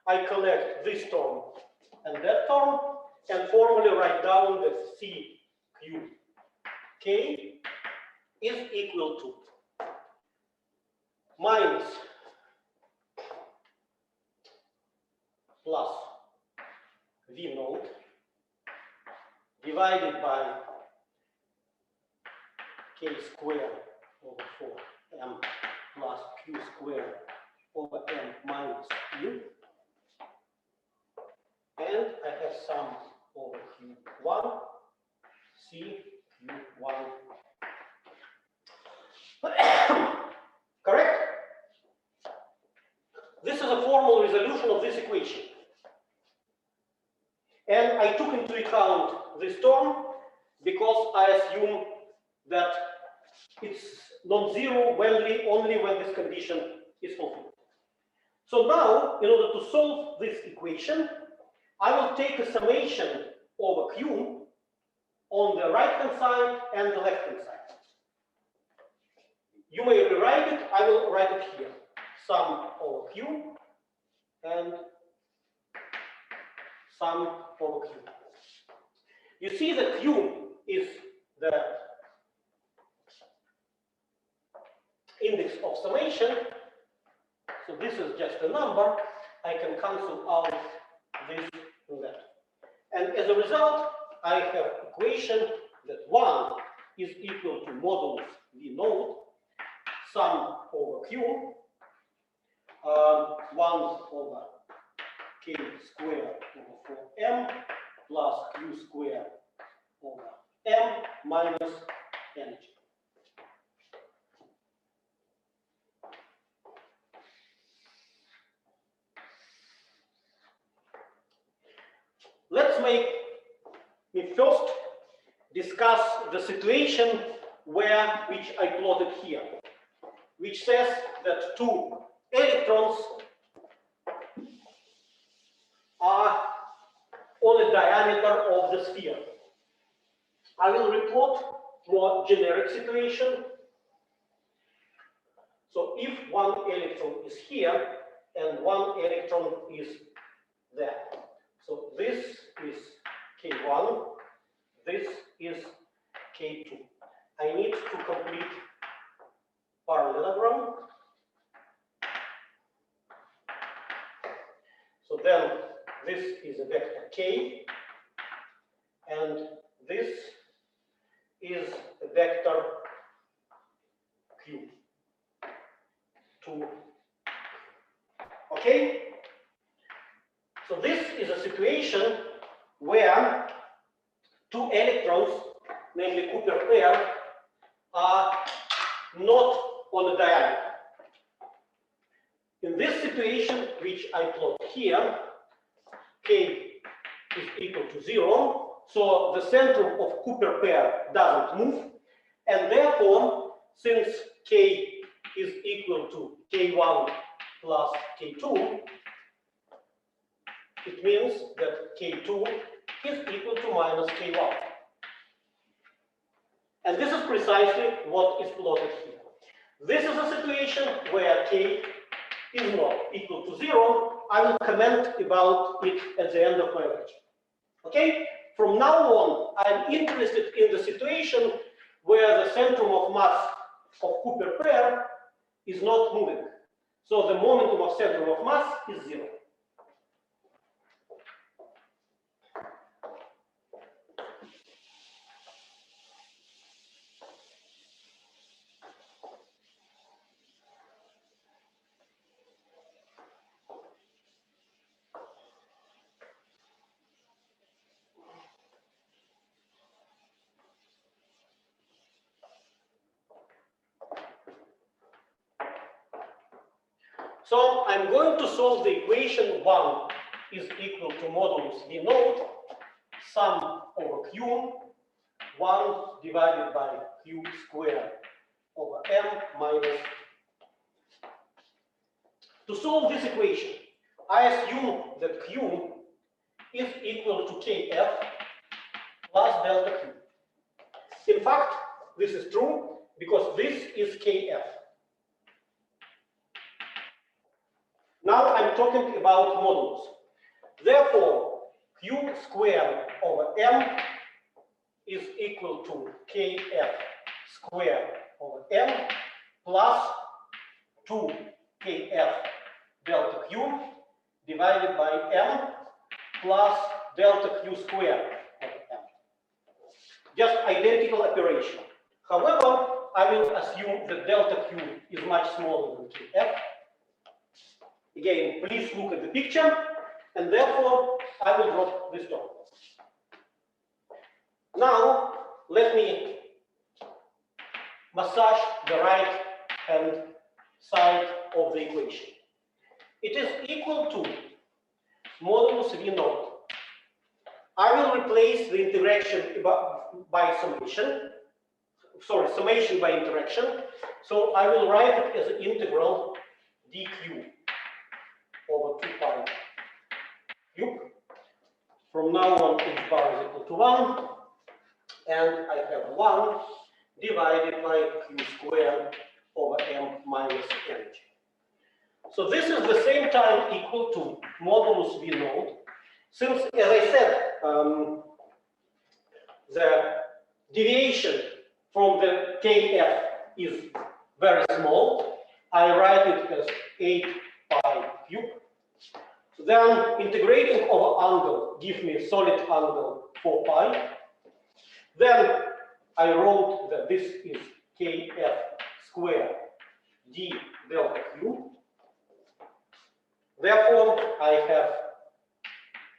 I collect this term and that term and formally write down that CQ is equal to minus plus V naught divided by K squared over 4m plus Q squared over m minus Q. And I have sum over Q1, C, Q1. Correct? This is a formal resolution of this equation. And I took into account this term because I assume that it's non-zero only when this condition is fulfilled. So now, in order to solve this equation, I will take a summation over Q on the right-hand side and the left-hand side. You may rewrite it, I will write it here. Sum over Q and sum over Q. You see that Q is the index of summation. So this is just a number. I can cancel out this and that. And as a result, I have equation that 1 is equal to modulus V naught sum over Q 1 over K squared over 4m plus Q squared over m minus energy. Let's me first discuss the situation which I plotted here, which says that two electrons are on a diameter of the sphere. I will replot more generic situation. So if one electron is here and one electron is there. So this is K1, this is K2. I need to complete parallelogram. So then this is a vector K, and this is a vector Q. 2. Okay? So this is a situation where two electrons, namely Cooper pair, are not on a diameter. In this situation, which I plot here, K is equal to 0, so the centrum of Cooper pair doesn't move, and therefore, since K is equal to K1 plus K2, it means that K2 is equal to minus K1. And this is precisely what is plotted here. This is a situation where K is not equal to 0. I will comment about it at the end of my lecture. Okay? From now on, I'm interested in the situation where the centrum of mass of Cooper pair is not moving. So the momentum of centrum of mass is 0. So I'm going to solve the equation 1 is equal to modulus V naught sum over Q 1 divided by Q squared over m minus. To solve this equation, I assume that Q is equal to Kf plus delta Q. In fact, this is true because this is Kf. Now I'm talking about modulus. Therefore, Q squared over m is equal to Kf squared over m plus 2 Kf delta Q divided by m plus delta Q squared over m. Just identical operation. However, I will assume that delta Q is much smaller than Kf. Again, please look at the picture, and therefore I will drop this term. Now, let me massage the right hand side of the equation. It is equal to modulus V naught. I will replace the interaction by summation. Sorry, summation by interaction. So I will write it as an integral dq over 2 pi cube. From now on, h bar is equal to 1. And I have 1 divided by q squared over m minus energy. So this is the same time equal to modulus V naught. Since, as I said, the deviation from the Kf is very small, I write it as 8 pi cube. Then integrating over angle gives me a solid angle 4 pi. Then I wrote that this is Kf squared d delta q. Therefore, I have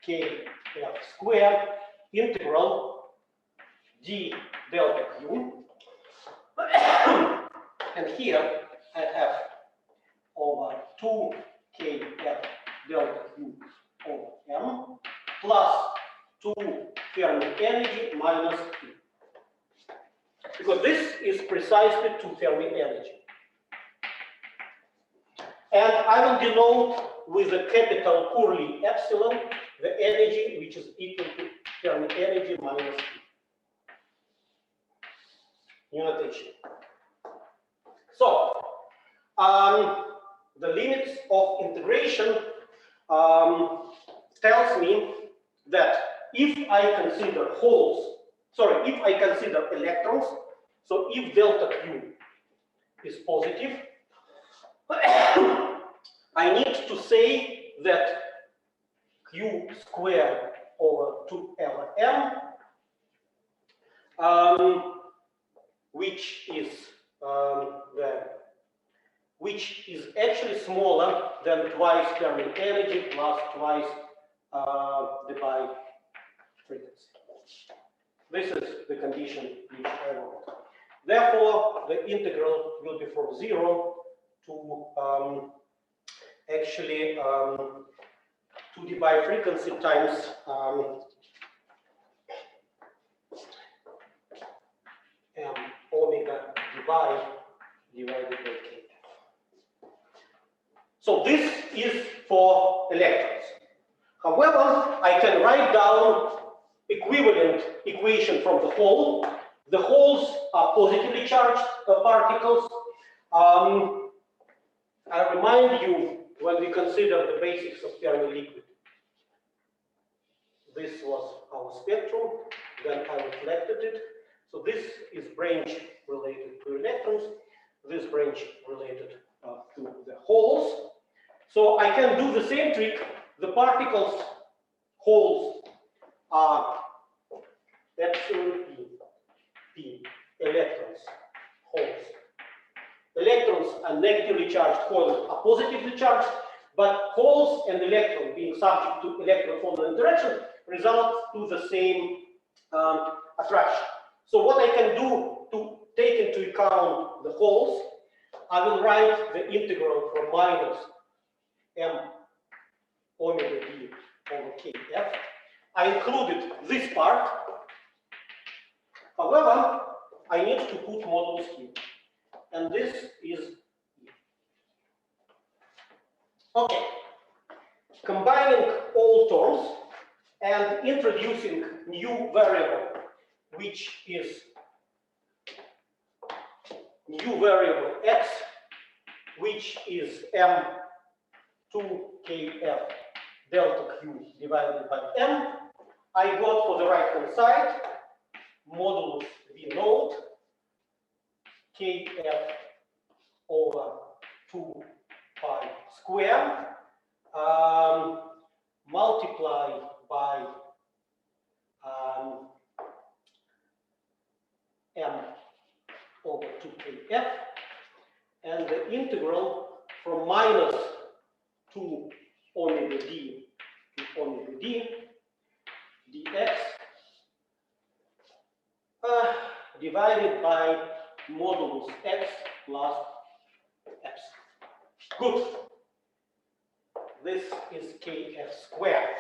Kf squared integral d delta q. And here I have over 2 Kf delta q over m plus 2 Fermi energy minus Q. Because this is precisely 2 Fermi energy. And I will denote with a capital curly epsilon the energy which is equal to Fermi energy minus Q. New notation. So, the limits of integration tells me that if I consider if I consider electrons, so if delta Q is positive, I need to say that Q squared over 2Lm, which is actually smaller than twice Fermi energy plus twice the pi frequency. This is the condition which I want. Therefore, the integral will be from 0 to actually 2d pi frequency times m omega d pi divided by k. So this is for electrons. However, I can write down equivalent equation from the hole. The holes are positively charged particles. I remind you when we consider the basics of Fermi liquid. This was our spectrum, then I reflected it. So this is branch related to electrons, this branch related to the holes. So I can do the same trick. The particles, holes are epsilon p, electrons, holes. Electrons are negatively charged, holes are positively charged, but holes and electron being subject to electron-phonon interaction result to the same attraction. So what I can do to take into account the holes, I will write the integral from minus m omega d over kf. I included this part. However, I need to put modulus q. and this is E. Okay. Combining all terms and introducing new variable, which is new variable x, which is m2kf delta q divided by m, I got for the right hand side modulus v naught kf over 2 pi square multiplied by m over 2kf, and the integral from minus 2 omega d to omega d dx divided by modulus x plus epsilon. Good. This is kf squared.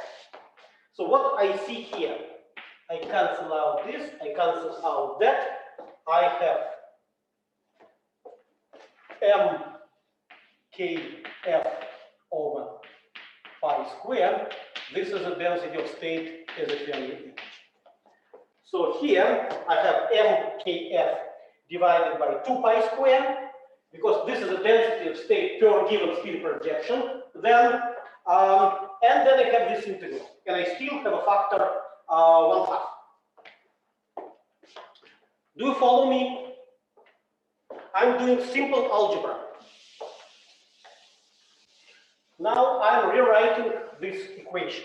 So what I see here, I cancel out this, I cancel out that. I have mkf over pi squared. This is the density of state as a Fermi energy. So here I have mkf divided by 2 pi squared, because this is the density of state per given speed projection. Then and then I have this integral, and I still have a factor 1/2. Do you follow me? I'm doing simple algebra. Now I'm rewriting this equation.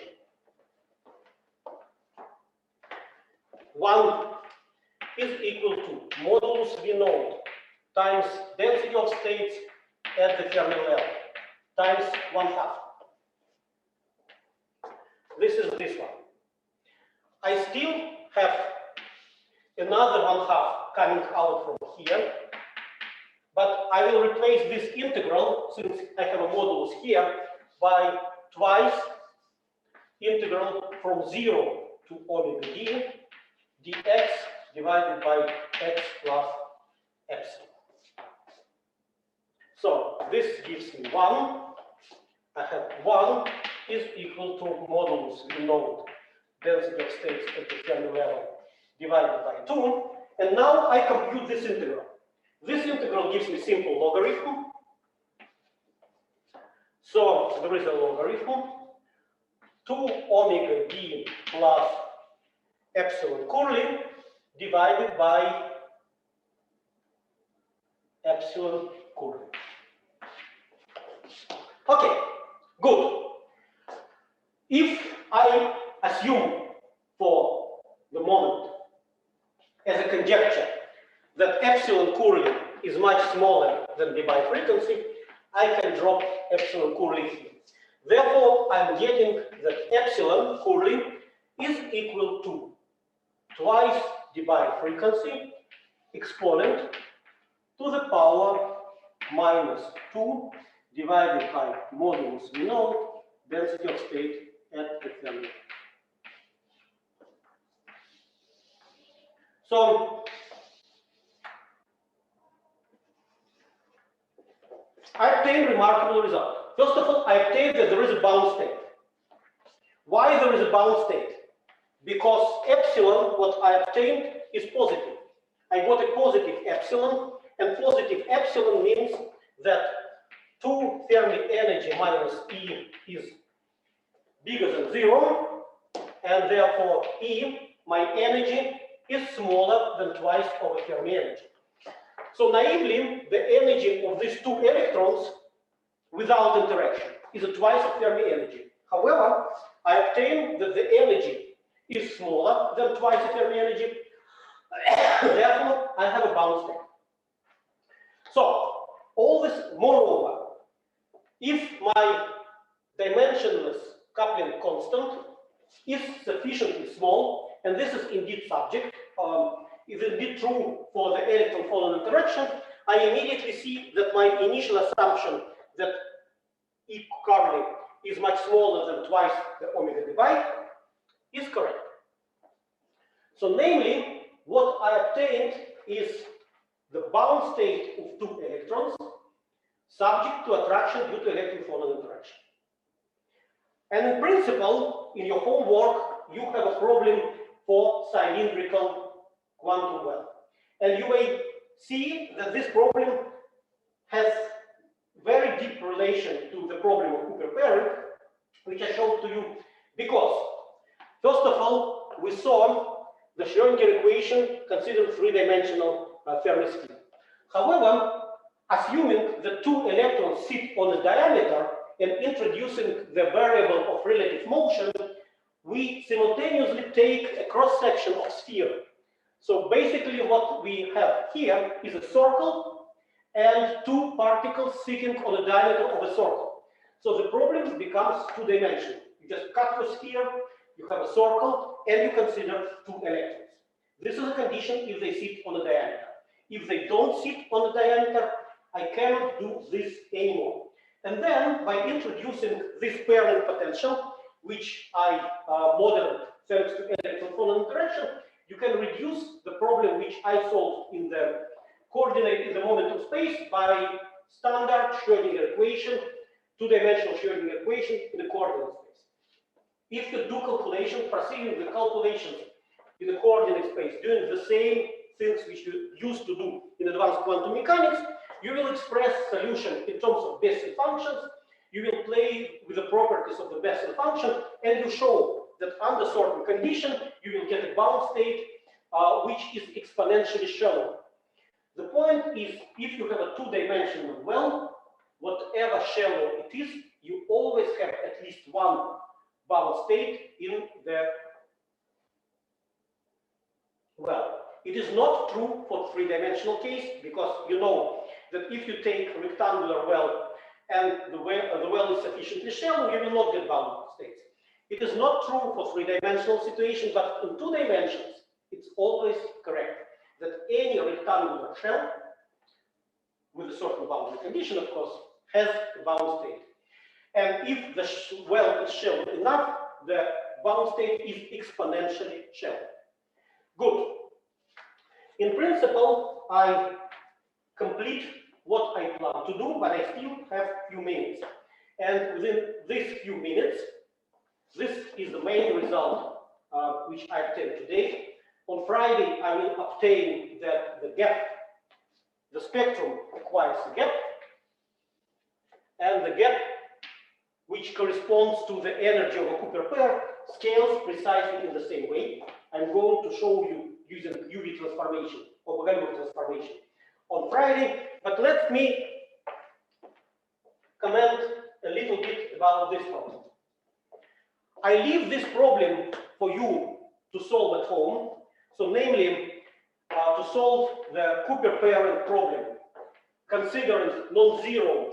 1 is equal to modulus V naught times density of states at the Fermi level times 1/2. This is this one. I still have another 1/2 coming out from here, but I will replace this integral, since I have a modulus here, by twice integral from 0 to omega d dx divided by x plus epsilon. So this gives me 1. I have 1 is equal to modulus V naught density of states at the Fermi level divided by 2. And now I compute this integral. This integral gives me simple logarithm. So there is a logarithm 2 omega d plus epsilon curly divided by epsilon curly. Okay, good. If I assume for the moment as a conjecture that epsilon curly is much smaller than the bifrequency, I can drop epsilon curly here. Therefore, I'm getting that epsilon curly is equal to twice the bifrequency exponent to the power minus 2 divided by modulus V naught density of state at the Fermi. So I obtained a remarkable result. First of all, I obtained that there is a bound state. Why there is a bound state? Because epsilon, what I obtained, is positive. I got a positive epsilon, and positive epsilon means that 2 Fermi energy minus E is bigger than 0, and therefore E, my energy, is smaller than twice of a Fermi energy. So naively, the energy of these 2 electrons without interaction is a twice of Fermi energy. However, I obtain that the energy is smaller than twice the Fermi energy. Therefore, I have a bound state. So, all this, moreover, if my dimensionless coupling constant is sufficiently small, and this is indeed subject, is indeed true for the electron-phonon interaction, I immediately see that my initial assumption that E curly is much smaller than twice the omega divide is correct. So namely, what I obtained is the bound state of two electrons subject to attraction due to electron-phonon interaction. And in principle, in your homework, you have a problem for cylindrical quantum well. And you may see that this problem has very deep relation to the problem of Cooper pairing, which I showed to you, because first of all, we saw the Schrödinger equation considered three-dimensional Fermi scheme. However, assuming the two electrons sit on a diameter and introducing the variable of relative motion, we simultaneously take a cross-section of sphere. So basically what we have here is a circle and two particles sitting on the diameter of a circle. So the problem becomes two-dimensional. You just cut the sphere, you have a circle, and you consider two electrons. This is a condition if they sit on the diameter. If they don't sit on the diameter, I cannot do this anymore. And then by introducing this pairing potential, which I modeled thanks to electron-phonon interaction, you can reduce the problem which I solved in the coordinate in the moment of space by standard Schrödinger equation, two-dimensional Schrödinger equation in the coordinate space. If you do calculation, proceeding the calculations in the coordinate space, doing the same things which you used to do in advanced quantum mechanics, you will express solution in terms of Bessel functions, you will play with the properties of the Bessel function, and you show that under certain condition, you will get a bound state which is exponentially shallow. The point is, if you have a two-dimensional well, whatever shallow it is, you always have at least one bound state in the well. It is not true for three-dimensional case, because you know that if you take a rectangular well and the well is sufficiently shallow, you will not get bound states. It is not true for three-dimensional situation, but in two dimensions, it's always correct that any rectangular shell, with a certain boundary condition, of course, has a bound state. And if the well is shallow enough, the bound state is exponentially shallow. Good. In principle, I complete what I plan to do, but I still have few minutes. And within these few minutes, this is the main result which I obtained today. On Friday, I will obtain that the gap, the spectrum acquires a gap, and the gap, which corresponds to the energy of a Cooper pair, scales precisely in the same way. I'm going to show you using UV transformation or Helmholtz transformation on Friday, but let me comment a little bit about this problem. I leave this problem for you to solve at home. So namely, to solve the Cooper pairing problem, considering non-zero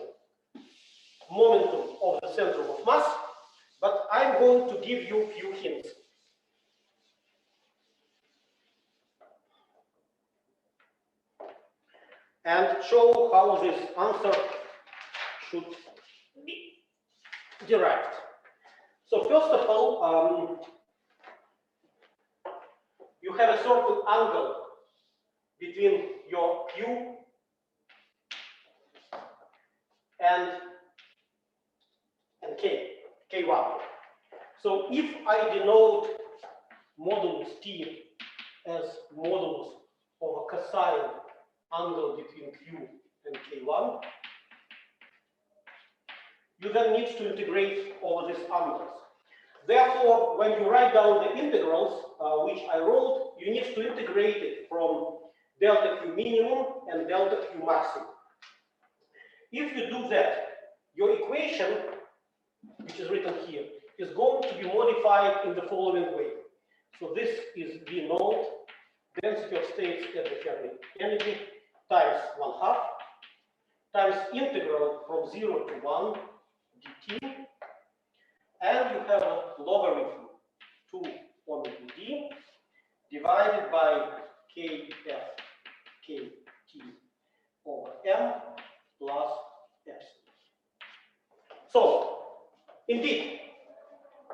momentum of the center of mass, but I'm going to give you a few hints. And show how this answer should be derived. So first of all, you have a certain angle between your Q and K, K1. So if I denote modulus T as modulus of a cosine angle between Q and K1, you then need to integrate over these angles. Therefore, when you write down the integrals, which I wrote, you need to integrate it from delta Q minimum and delta Q maximum. If you do that, your equation, which is written here, is going to be modified in the following way. So this is V naught, density of states at the Fermi energy, times 1/2, times integral from 0 to 1 dt, and you have a logarithm 2 omega d divided by kf kt over m plus epsilon. So, indeed,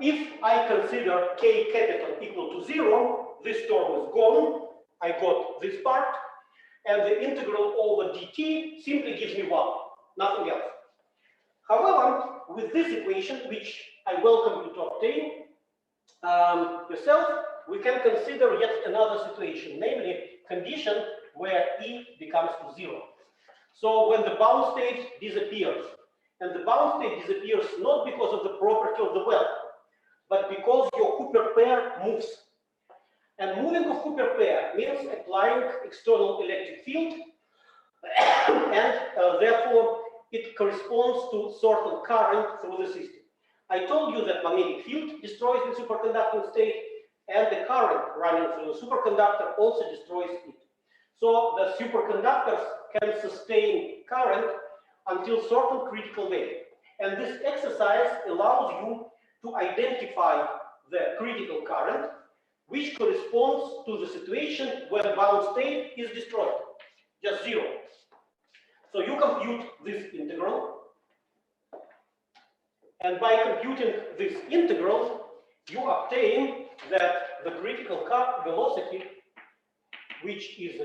if I consider k capital equal to 0, this term is gone. I got this part. and the integral over dt simply gives me 1, nothing else. However, with this equation, which I welcome you to obtain yourself, we can consider yet another situation, namely condition where E becomes to 0. So when the bound state disappears, and the bound state disappears not because of the property of the well, but because your Cooper pair moves. And moving of Cooper pair means applying external electric field, and therefore it corresponds to certain current through the system. I told you that magnetic field destroys the superconducting state, and the current running through the superconductor also destroys it. So the superconductors can sustain current until certain critical value. And this exercise allows you to identify the critical current, which corresponds to the situation where the bound state is destroyed, just 0. So you compute this integral, and by computing this integral, you obtain that the critical velocity, which is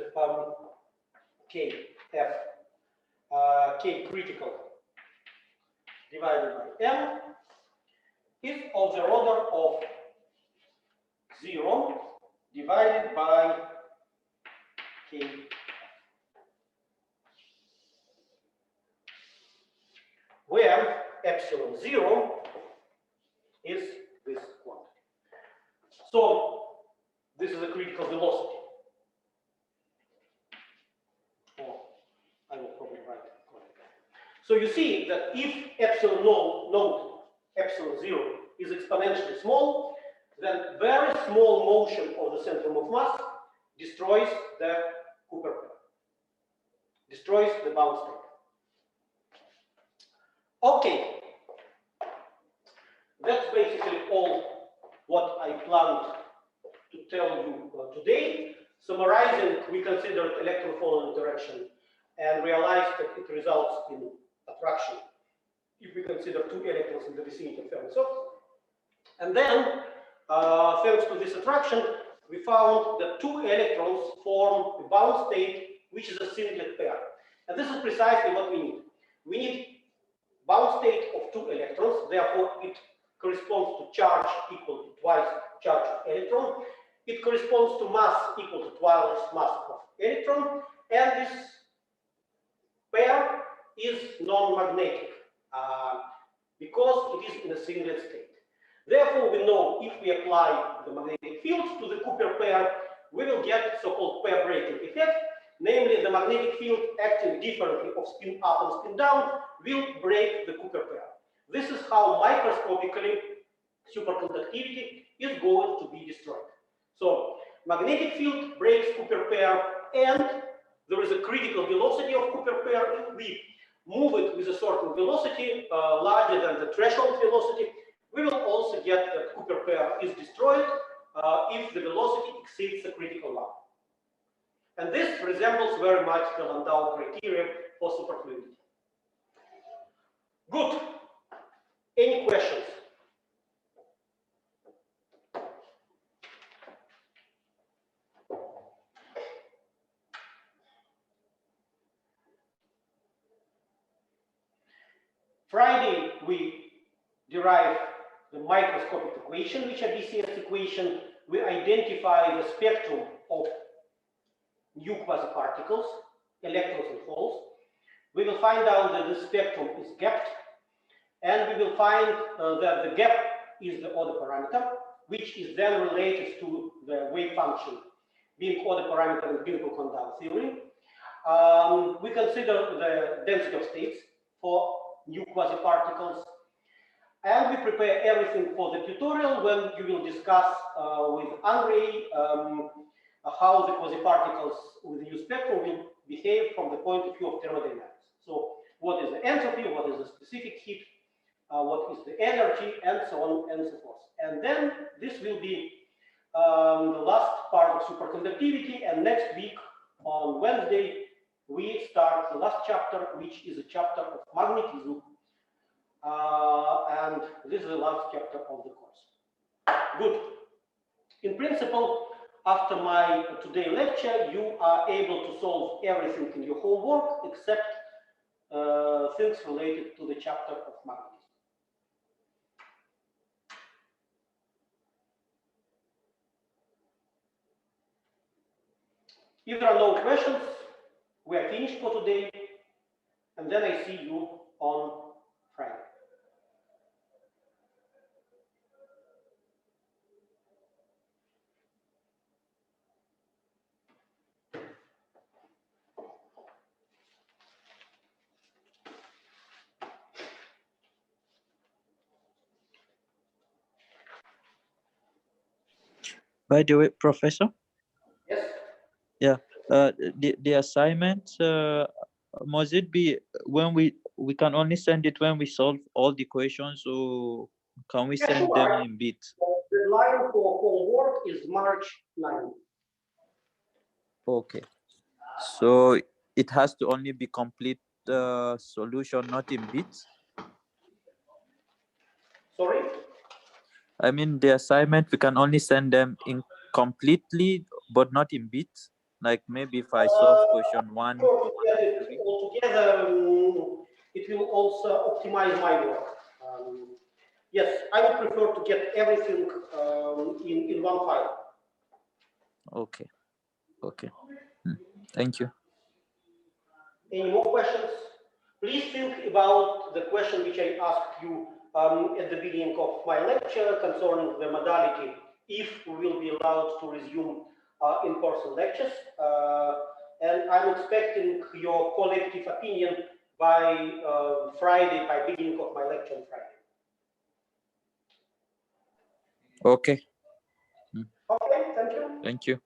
kf, k critical divided by m, is of the order of 0 divided by k, where epsilon 0 is this quantity. So this is a critical velocity. Oh, I will probably write it correctly. So you see that if epsilon node epsilon 0 is exponentially small, then very small motion of the centrum of mass destroys the Cooper pair, destroys the bound state. Okay, that's basically all what I planned to tell you today. Summarizing, we considered electron-phonon interaction and realized that it results in attraction if we consider 2 electrons in the vicinity of Fermi source. And then, thanks to this attraction, we found that 2 electrons form a bound state, which is a singlet pair. And this is precisely what we need. We need bound state of 2 electrons, therefore it corresponds to charge equal to twice charge of electron. It corresponds to mass equal to twice mass of electron, and this pair is non-magnetic because it is in a singlet state. Therefore, we know if we apply the magnetic fields to the Cooper pair, we will get so-called pair breaking effect. Namely, the magnetic field acting differently of spin up and spin down will break the Cooper pair. This is how microscopically superconductivity is going to be destroyed. So magnetic field breaks Cooper pair, and there is a critical velocity of Cooper pair. If we move it with a certain velocity larger than the threshold velocity, we will also get that Cooper pair is destroyed if the velocity exceeds the critical line. And this resembles very much the Landau criteria for superfluidity. Good. Any questions? Friday, we derived the microscopic equation, which is a BCS equation. We identify the spectrum of new quasiparticles, electrons and holes. We will find out that the spectrum is gapped, and we will find that the gap is the order parameter, which is then related to the wave function, being order parameter in Binkel-Condal theory. We consider the density of states for new quasiparticles, and we prepare everything for the tutorial when you will discuss with Andrei how the quasiparticles with the new spectrum will behave from the point of view of thermodynamics. So what is the entropy, what is the specific heat, what is the energy, and so on and so forth. And then this will be the last part of superconductivity, and next week on Wednesday we start the last chapter, which is a chapter of magnetism, and this is the last chapter of the course. Good. In principle, after my today lecture, you are able to solve everything in your homework except things related to the chapter of magnetism. If there are no questions, we are finished for today, and then I see you on Friday. By the way, Professor? Yes? Yeah, the assignment, must it be when we can only send it when we solve all the equations, or can we send sure. them in bits? The deadline for homework is March 9th. Okay, so it has to only be complete solution, not in bits. Sorry? I mean, the assignment, we can only send them in completely, but not in bits. Like maybe if I solve question 1, To get it all together, it will also optimize my work. Yes, I would prefer to get everything in one file. Okay, okay. Thank you. Any more questions? Please think about the question which I asked you at the beginning of my lecture concerning the modality, if we will be allowed to resume in-person lectures. And I'm expecting your collective opinion by Friday, by beginning of my lecture on Friday. Okay. Okay, thank you. Thank you.